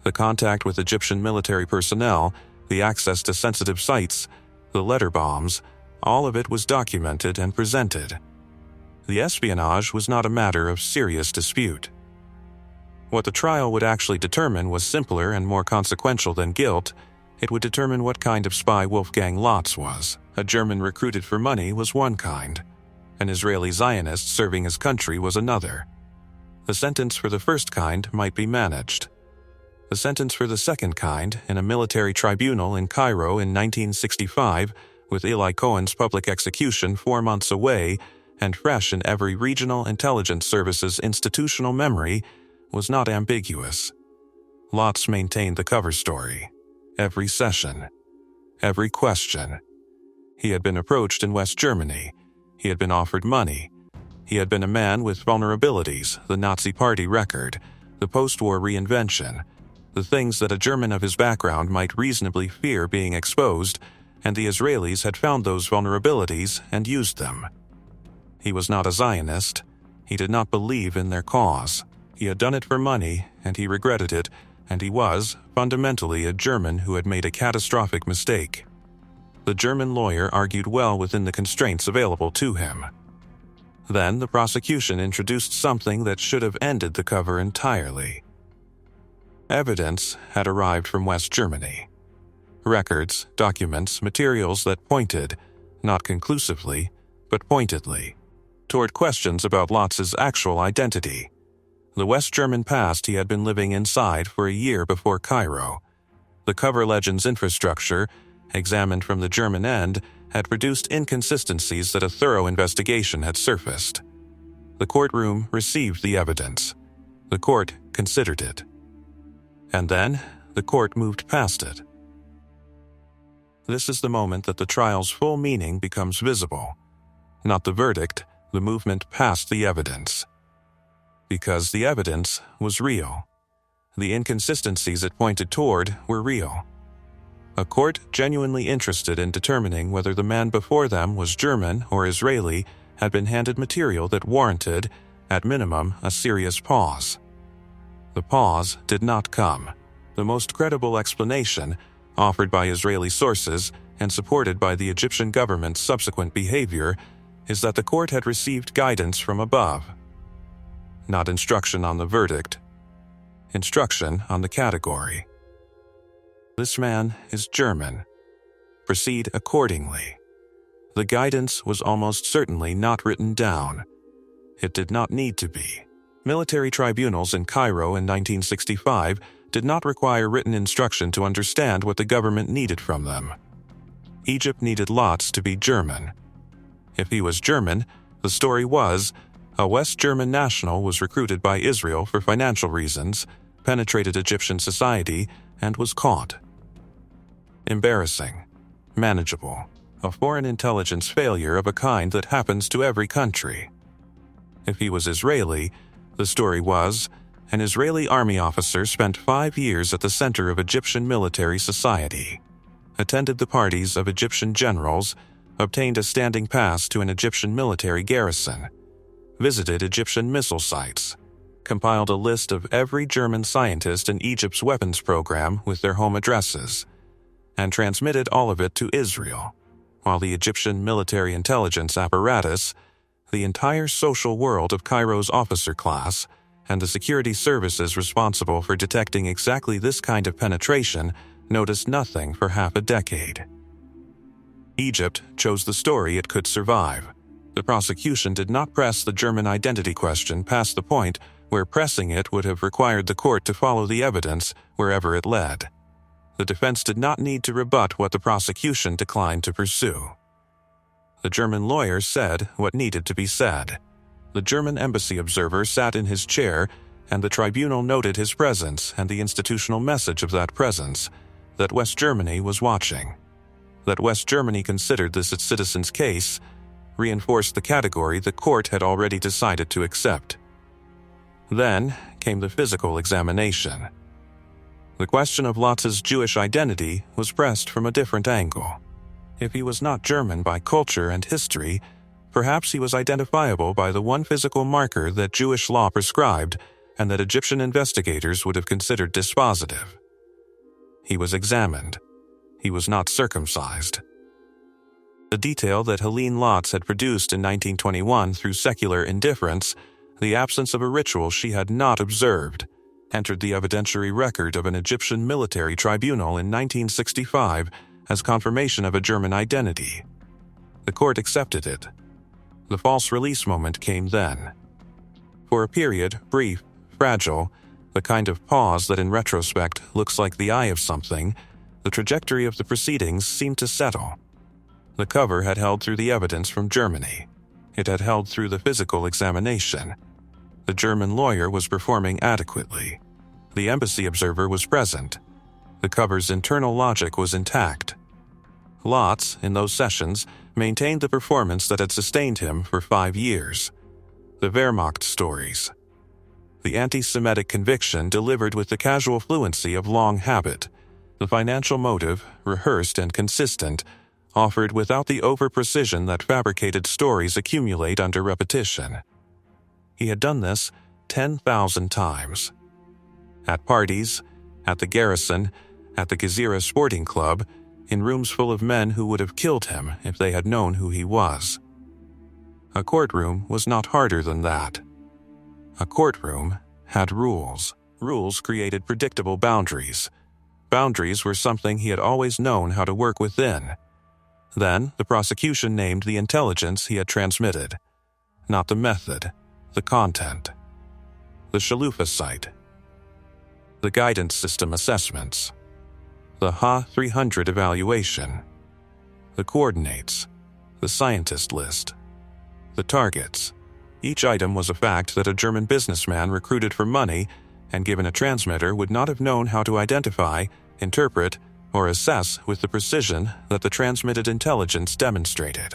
The contact with Egyptian military personnel, the access to sensitive sites, the letter bombs, all of it was documented and presented. The espionage was not a matter of serious dispute. What the trial would actually determine was simpler and more consequential than guilt. It would determine what kind of spy Wolfgang Lotz was. A German recruited for money was one kind. An Israeli Zionist serving his country was another. The sentence for the first kind might be managed. The sentence for the second kind, in a military tribunal in Cairo in 1965, with Eli Cohen's public execution 4 months away and fresh in every regional intelligence service's institutional memory, was not ambiguous. Lotz maintained the cover story. Every session. Every question. He had been approached in West Germany. He had been offered money. He had been a man with vulnerabilities, the Nazi Party record, the post-war reinvention, the things that a German of his background might reasonably fear being exposed, and the Israelis had found those vulnerabilities and used them. He was not a Zionist. He did not believe in their cause. He had done it for money, and he regretted it, and he was, fundamentally, a German who had made a catastrophic mistake. The German lawyer argued well within the constraints available to him. Then the prosecution introduced something that should have ended the cover entirely. Evidence had arrived from West Germany. Records, documents, materials that pointed, not conclusively, but pointedly, toward questions about Lotz's actual identity. The West German past he had been living inside for a year before Cairo. The cover legend's infrastructure, examined from the German end, had produced inconsistencies that a thorough investigation had surfaced. The courtroom received the evidence. The court considered it. And then, the court moved past it. This is the moment that the trial's full meaning becomes visible. Not the verdict, the movement past the evidence. Because the evidence was real. The inconsistencies it pointed toward were real. A court genuinely interested in determining whether the man before them was German or Israeli had been handed material that warranted, at minimum, a serious pause. The pause did not come. The most credible explanation, offered by Israeli sources and supported by the Egyptian government's subsequent behavior, is that the court had received guidance from above. Not instruction on the verdict, instruction on the category. This man is German. Proceed accordingly. The guidance was almost certainly not written down. It did not need to be. Military tribunals in Cairo in 1965 did not require written instruction to understand what the government needed from them. Egypt needed Lotz to be German. If he was German, the story was, a West German national was recruited by Israel for financial reasons, penetrated Egyptian society, and was caught. Embarrassing. manageable, a foreign intelligence failure of a kind that happens to every country. If he was Israeli, the story was, an Israeli army officer spent 5 years at the center of Egyptian military society, attended the parties of Egyptian generals, obtained a standing pass to an Egyptian military garrison, visited Egyptian missile sites, compiled a list of every German scientist in Egypt's weapons program with their home addresses, and transmitted all of it to Israel, while the Egyptian military intelligence apparatus, the entire social world of Cairo's officer class, and the security services responsible for detecting exactly this kind of penetration noticed nothing for half a decade. Egypt chose the story it could survive. The prosecution did not press the German identity question past the point where pressing it would have required the court to follow the evidence wherever it led. The defense did not need to rebut what the prosecution declined to pursue. The German lawyer said what needed to be said. The German embassy observer sat in his chair, and the tribunal noted his presence and the institutional message of that presence, that West Germany was watching. That West Germany considered this its citizen's case reinforced the category the court had already decided to accept. Then came the physical examination. The question of Lotz's Jewish identity was pressed from a different angle. If he was not German by culture and history, perhaps he was identifiable by the one physical marker that Jewish law prescribed and that Egyptian investigators would have considered dispositive. He was examined. He was not circumcised. The detail that Helene Lotz had produced in 1921 through secular indifference, the absence of a ritual she had not observed, entered the evidentiary record of an Egyptian military tribunal in 1965 as confirmation of a German identity. The court accepted it. The false release moment came then. For a period, brief, fragile, the kind of pause that in retrospect looks like the eye of something, the trajectory of the proceedings seemed to settle. The cover had held through the evidence from Germany. It had held through the physical examination. The German lawyer was performing adequately. The embassy observer was present. The cover's internal logic was intact. Lotz, in those sessions, maintained the performance that had sustained him for 5 years. The Wehrmacht stories. The anti-Semitic conviction delivered with the casual fluency of long habit. The financial motive, rehearsed and consistent, offered without the over-precision that fabricated stories accumulate under repetition. He had done this 10,000 times. At parties, at the garrison, at the Gezira Sporting Club, in rooms full of men who would have killed him if they had known who he was. A courtroom was not harder than that. A courtroom had rules. Rules created predictable boundaries. Boundaries were something he had always known how to work within. Then, the prosecution named the intelligence he had transmitted. Not the method, the content. The Shalufa site. The guidance system assessments. The Ha-300 evaluation. The coordinates. The scientist list. The targets. Each item was a fact that a German businessman recruited for money and given a transmitter would not have known how to identify, interpret, or assess with the precision that the transmitted intelligence demonstrated.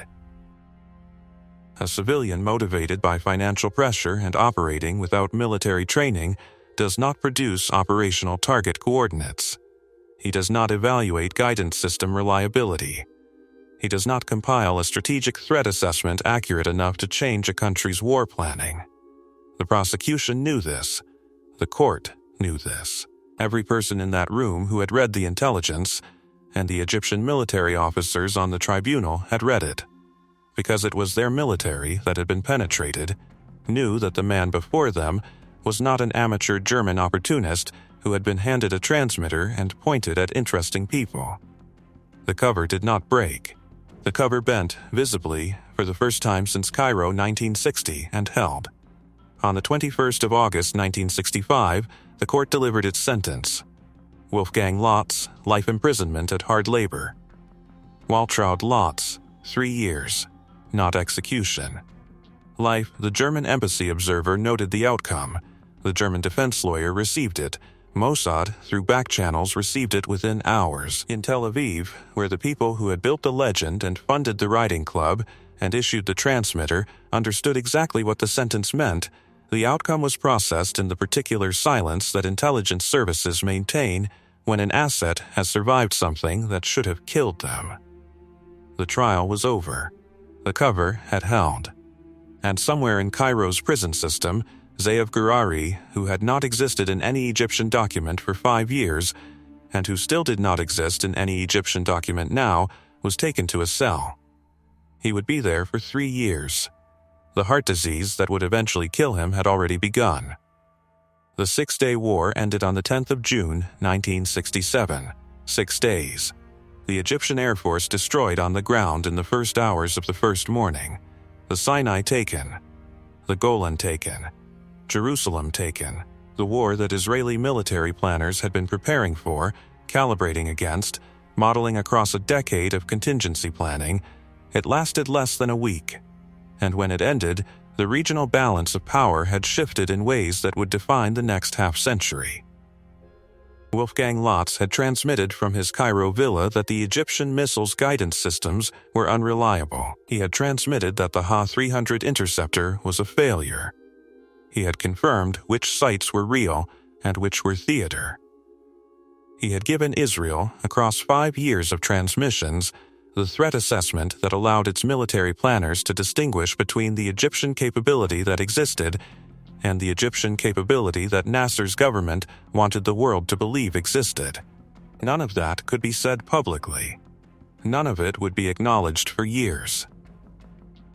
A civilian motivated by financial pressure and operating without military training does not produce operational target coordinates. He does not evaluate guidance system reliability. He does not compile a strategic threat assessment accurate enough to change a country's war planning. The prosecution knew this. The court knew this. Every person in that room who had read the intelligence, and the Egyptian military officers on the tribunal had read it, because it was their military that had been penetrated, knew that the man before them was not an amateur German opportunist who had been handed a transmitter and pointed at interesting people. The cover did not break. The cover bent, visibly, for the first time since Cairo 1960, and held. On the 21st of August 1965, the court delivered its sentence. Wolfgang Lotz, life imprisonment at hard labor. Waltraud Lotz, 3 years, not execution. Life, the German embassy observer noted the outcome. The German defense lawyer received it, Mossad, through back channels, received it within hours. In Tel Aviv, where the people who had built the legend and funded the writing club and issued the transmitter understood exactly what the sentence meant, the outcome was processed in the particular silence that intelligence services maintain when an asset has survived something that should have killed them. The trial was over. The cover had held. And somewhere in Cairo's prison system, Ze'ev Gurari, who had not existed in any Egyptian document for 5 years, and who still did not exist in any Egyptian document now, was taken to a cell. He would be there for 3 years. The heart disease that would eventually kill him had already begun. The Six-Day War ended on the 10th of June, 1967. 6 days. The Egyptian Air Force destroyed on the ground in the first hours of the first morning. The Sinai taken. The Golan taken. Jerusalem taken. The war that Israeli military planners had been preparing for, calibrating against, modeling across a decade of contingency planning, it lasted less than a week. And when it ended, the regional balance of power had shifted in ways that would define the next half-century. Wolfgang Lotz had transmitted from his Cairo villa that the Egyptian missiles' guidance systems were unreliable. He had transmitted that the Ha-300 interceptor was a failure. He had confirmed which sites were real and which were theater. He had given Israel, across 5 years of transmissions, the threat assessment that allowed its military planners to distinguish between the Egyptian capability that existed and the Egyptian capability that Nasser's government wanted the world to believe existed. None of that could be said publicly. None of it would be acknowledged for years.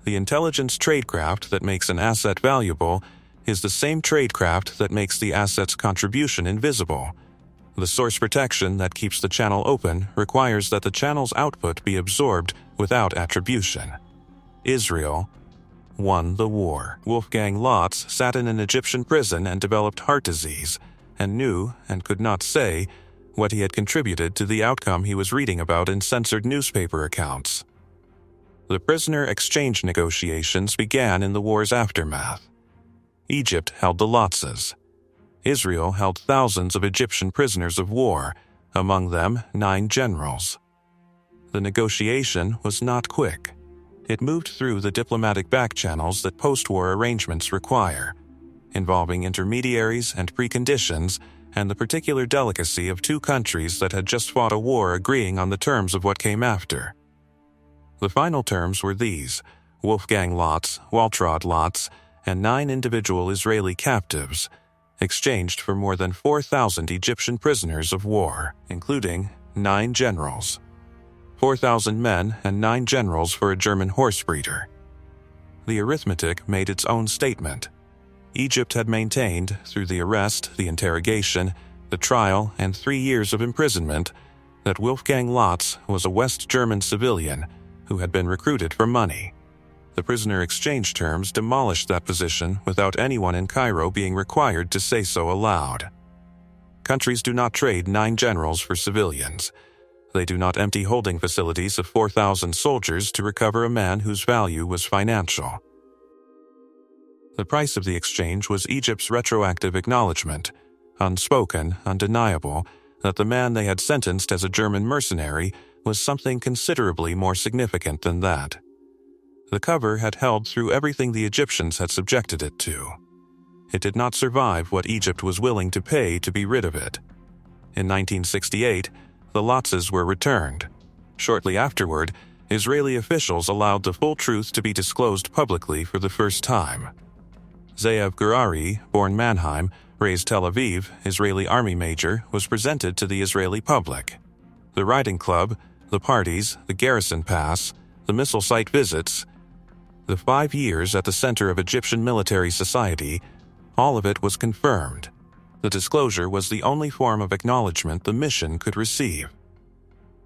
The intelligence tradecraft that makes an asset valuable is the same tradecraft that makes the asset's contribution invisible. The source protection that keeps the channel open requires that the channel's output be absorbed without attribution. Israel won the war. Wolfgang Lotz sat in an Egyptian prison and developed heart disease, and knew, and could not say, what he had contributed to the outcome he was reading about in censored newspaper accounts. The prisoner exchange negotiations began in the war's aftermath. Egypt held the Lotzes. Israel held thousands of Egyptian prisoners of war, among them 9 generals. The negotiation was not quick. It moved through the diplomatic back channels that post-war arrangements require, involving intermediaries and preconditions and the particular delicacy of 2 countries that had just fought a war agreeing on the terms of what came after. The final terms were these: Wolfgang Lotz, Waltraud Lotz, and 9 individual Israeli captives, exchanged for more than 4,000 Egyptian prisoners of war, including 9 generals. 4,000 men and 9 generals for a German horse breeder. The arithmetic made its own statement. Egypt had maintained, through the arrest, the interrogation, the trial, and 3 years of imprisonment, that Wolfgang Lotz was a West German civilian who had been recruited for money. The prisoner exchange terms demolished that position without anyone in Cairo being required to say so aloud. Countries do not trade 9 generals for civilians. They do not empty holding facilities of 4,000 soldiers to recover a man whose value was financial. The price of the exchange was Egypt's retroactive acknowledgement, unspoken, undeniable, that the man they had sentenced as a German mercenary was something considerably more significant than that. The cover had held through everything the Egyptians had subjected it to. It did not survive what Egypt was willing to pay to be rid of it. In 1968, the Lotzes were returned. Shortly afterward, Israeli officials allowed the full truth to be disclosed publicly for the first time. Ze'ev Gurari, born Mannheim, raised Tel Aviv, Israeli army major, was presented to the Israeli public. The riding club, the parties, the garrison pass, the missile site visits, the 5 years at the center of Egyptian military society, all of it was confirmed. The disclosure was the only form of acknowledgement the mission could receive.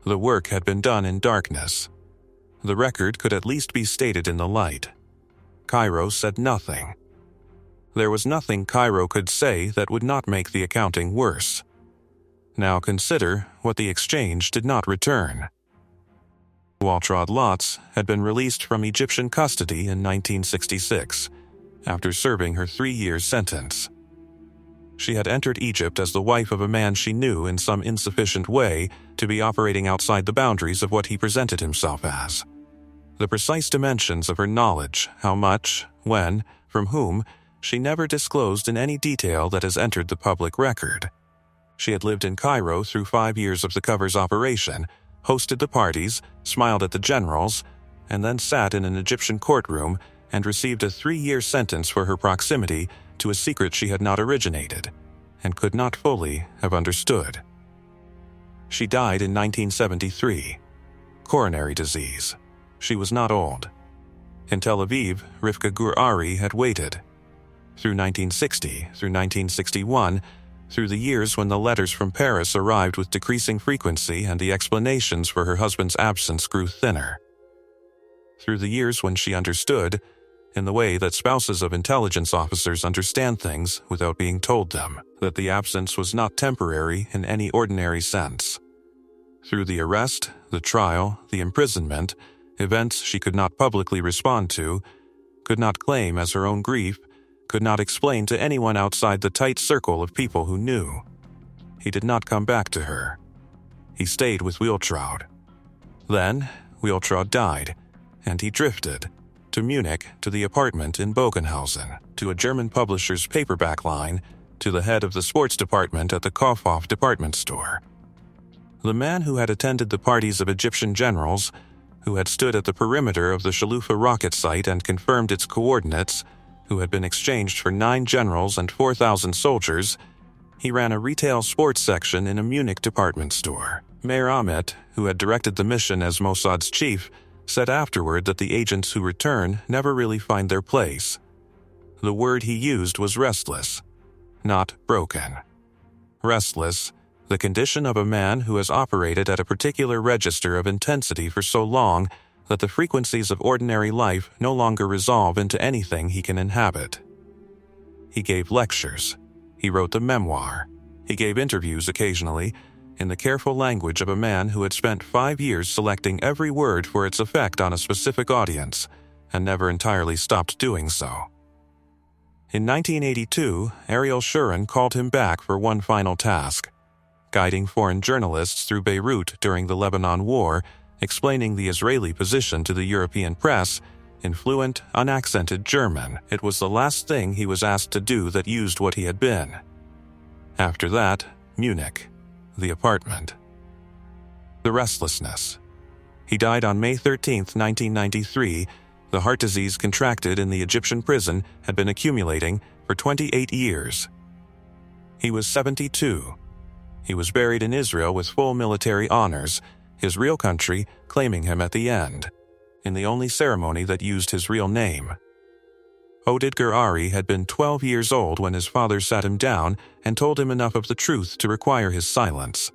The work had been done in darkness. The record could at least be stated in the light. Cairo said nothing. There was nothing Cairo could say that would not make the accounting worse. Now consider what the exchange did not return. Waltraud Lotz had been released from Egyptian custody in 1966, after serving her 3-year sentence. She had entered Egypt as the wife of a man she knew in some insufficient way to be operating outside the boundaries of what he presented himself as. The precise dimensions of her knowledge, how much, when, from whom, she never disclosed in any detail that has entered the public record. She had lived in Cairo through 5 years of the cover's operation, hosted the parties, smiled at the generals, and then sat in an Egyptian courtroom and received a 3-year sentence for her proximity to a secret she had not originated, and could not fully have understood. She died in 1973. Coronary disease. She was not old. In Tel Aviv, Rivka Gur-Ari had waited. Through 1960, through 1961, through the years when the letters from Paris arrived with decreasing frequency and the explanations for her husband's absence grew thinner. Through the years when she understood, in the way that spouses of intelligence officers understand things without being told them, that the absence was not temporary in any ordinary sense. Through the arrest, the trial, the imprisonment, events she could not publicly respond to, could not claim as her own grief, could not explain to anyone outside the tight circle of people who knew. He did not come back to her. He stayed with Wheeltraud. Then, Wheeltraud died, and he drifted to Munich, to the apartment in Bogenhausen, to a German publisher's paperback line, to the head of the sports department at the Kaufhof department store. The man who had attended the parties of Egyptian generals, who had stood at the perimeter of the Shalufa rocket site and confirmed its coordinates, who had been exchanged for 9 generals and 4,000 soldiers, he ran a retail sports section in a Munich department store. Mayor Ahmet, who had directed the mission as Mossad's chief, said afterward that the agents who return never really find their place. The word he used was restless, not broken. Restless, the condition of a man who has operated at a particular register of intensity for so long that the frequencies of ordinary life no longer resolve into anything he can inhabit. He gave lectures. He wrote the memoir. He gave interviews occasionally, in the careful language of a man who had spent 5 years selecting every word for its effect on a specific audience, and never entirely stopped doing so. In 1982, Ariel Sharon called him back for one final task, guiding foreign journalists through Beirut during the Lebanon War, explaining the Israeli position to the European press in fluent, unaccented German. It was the last thing he was asked to do that used what he had been. After that, Munich. The apartment. The restlessness. He died on May 13, 1993. The heart disease contracted in the Egyptian prison had been accumulating for 28 years. He was 72. He was buried in Israel with full military honors, his real country claiming him at the end, in the only ceremony that used his real name. Oded Gur-Ari had been 12 years old when his father sat him down and told him enough of the truth to require his silence.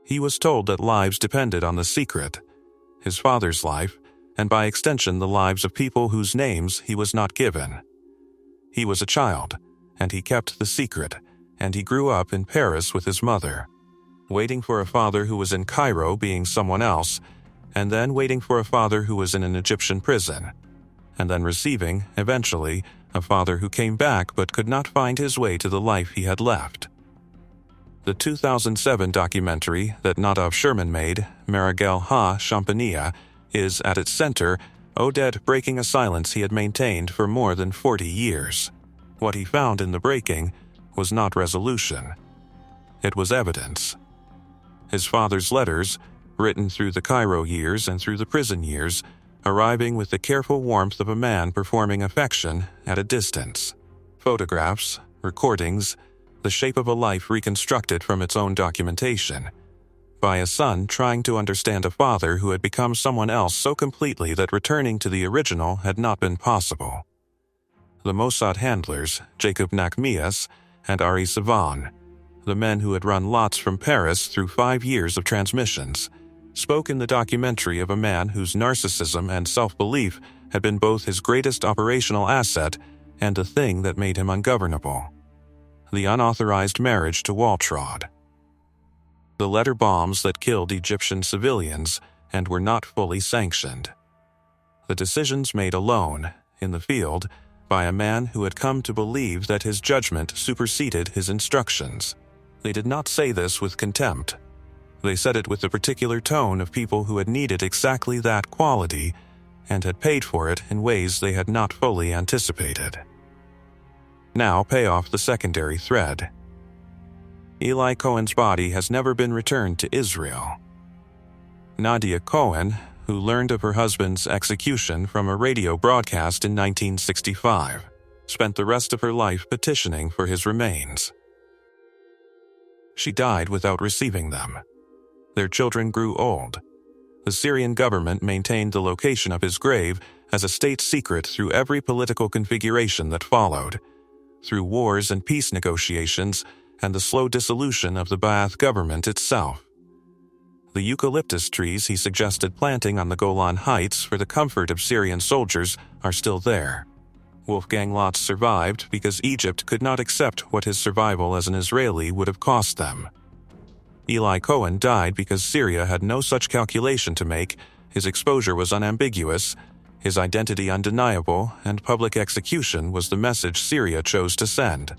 He was told that lives depended on the secret, his father's life, and by extension the lives of people whose names he was not given. He was a child, and he kept the secret, and he grew up in Paris with his mother, waiting for a father who was in Cairo being someone else, and then waiting for a father who was in an Egyptian prison, and then receiving, eventually, a father who came back but could not find his way to the life he had left. The 2007 documentary that Nadav Sherman made, Maragel Ha-Champania, is, at its center, Oded breaking a silence he had maintained for more than 40 years. What he found in the breaking was not resolution. It was evidence. His father's letters, written through the Cairo years and through the prison years, arriving with the careful warmth of a man performing affection at a distance. Photographs, recordings, the shape of a life reconstructed from its own documentation, by a son trying to understand a father who had become someone else so completely that returning to the original had not been possible. The Mossad handlers, Jacob Nachmias and Ari Savan, the men who had run lots from Paris through 5 years of transmissions, spoke in the documentary of a man whose narcissism and self-belief had been both his greatest operational asset and the thing that made him ungovernable. The unauthorized marriage to Wheeltraud. The letter bombs that killed Egyptian civilians and were not fully sanctioned. The decisions made alone, in the field, by a man who had come to believe that his judgment superseded his instructions. They did not say this with contempt. They said it with the particular tone of people who had needed exactly that quality and had paid for it in ways they had not fully anticipated. Now pay off the secondary thread. Eli Cohen's body has never been returned to Israel. Nadia Cohen, who learned of her husband's execution from a radio broadcast in 1965, spent the rest of her life petitioning for his remains. She died without receiving them. Their children grew old. The Syrian government maintained the location of his grave as a state secret through every political configuration that followed, through wars and peace negotiations, and the slow dissolution of the Ba'ath government itself. The eucalyptus trees he suggested planting on the Golan Heights for the comfort of Syrian soldiers are still there. Wolfgang Lotz survived because Egypt could not accept what his survival as an Israeli would have cost them. Eli Cohen died because Syria had no such calculation to make, his exposure was unambiguous, his identity undeniable, and public execution was the message Syria chose to send.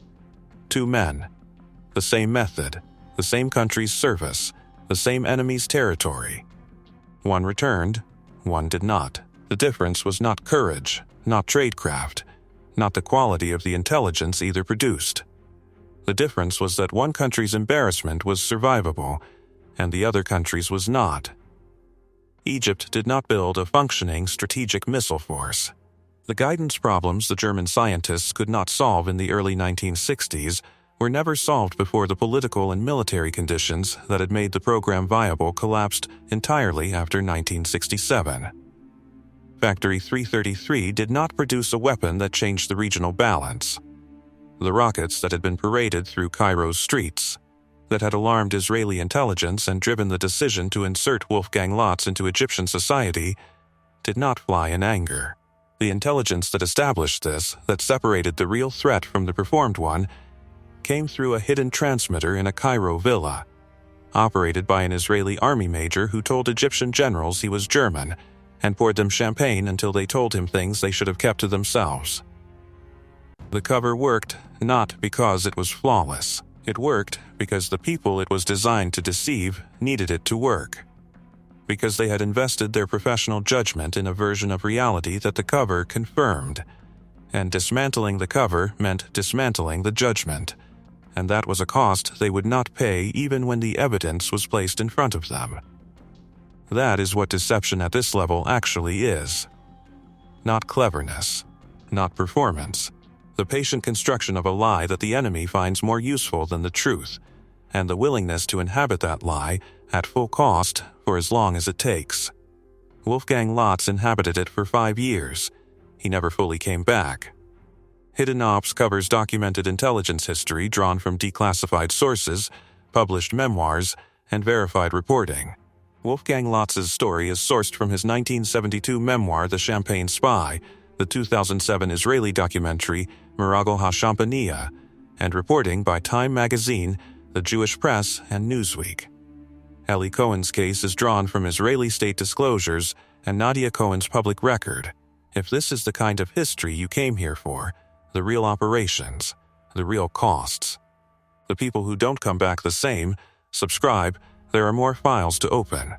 Two men. The same method, the same country's service, the same enemy's territory. One returned, one did not. The difference was not courage, not tradecraft, not the quality of the intelligence either produced. The difference was that one country's embarrassment was survivable, and the other country's was not. Egypt did not build a functioning strategic missile force. The guidance problems the German scientists could not solve in the early 1960s were never solved before the political and military conditions that had made the program viable collapsed entirely after 1967. Factory 333 did not produce a weapon that changed the regional balance. The rockets that had been paraded through Cairo's streets, that had alarmed Israeli intelligence and driven the decision to insert Wolfgang Lotz into Egyptian society, did not fly in anger. The intelligence that established this, that separated the real threat from the performed one, came through a hidden transmitter in a Cairo villa, operated by an Israeli army major who told Egyptian generals he was German and poured them champagne until they told him things they should have kept to themselves. The cover worked not because it was flawless. It worked because the people it was designed to deceive needed it to work, because they had invested their professional judgment in a version of reality that the cover confirmed, and dismantling the cover meant dismantling the judgment, and that was a cost they would not pay even when the evidence was placed in front of them. That is what deception at this level actually is. Not cleverness, not performance, the patient construction of a lie that the enemy finds more useful than the truth, and the willingness to inhabit that lie at full cost for as long as it takes. Wolfgang Lotz inhabited it for 5 years. He never fully came back. Hidden Ops covers documented intelligence history drawn from declassified sources, published memoirs, and verified reporting. Wolfgang Lotz's story is sourced from his 1972 memoir The Champagne Spy, the 2007 Israeli documentary Miragel HaShampaniya, and reporting by Time magazine, the Jewish Press, and Newsweek. Eli Cohen's case is drawn from Israeli state disclosures and Nadia Cohen's public record. If this is the kind of history you came here for, the real operations, the real costs, the people who don't come back the same, subscribe, there are more files to open.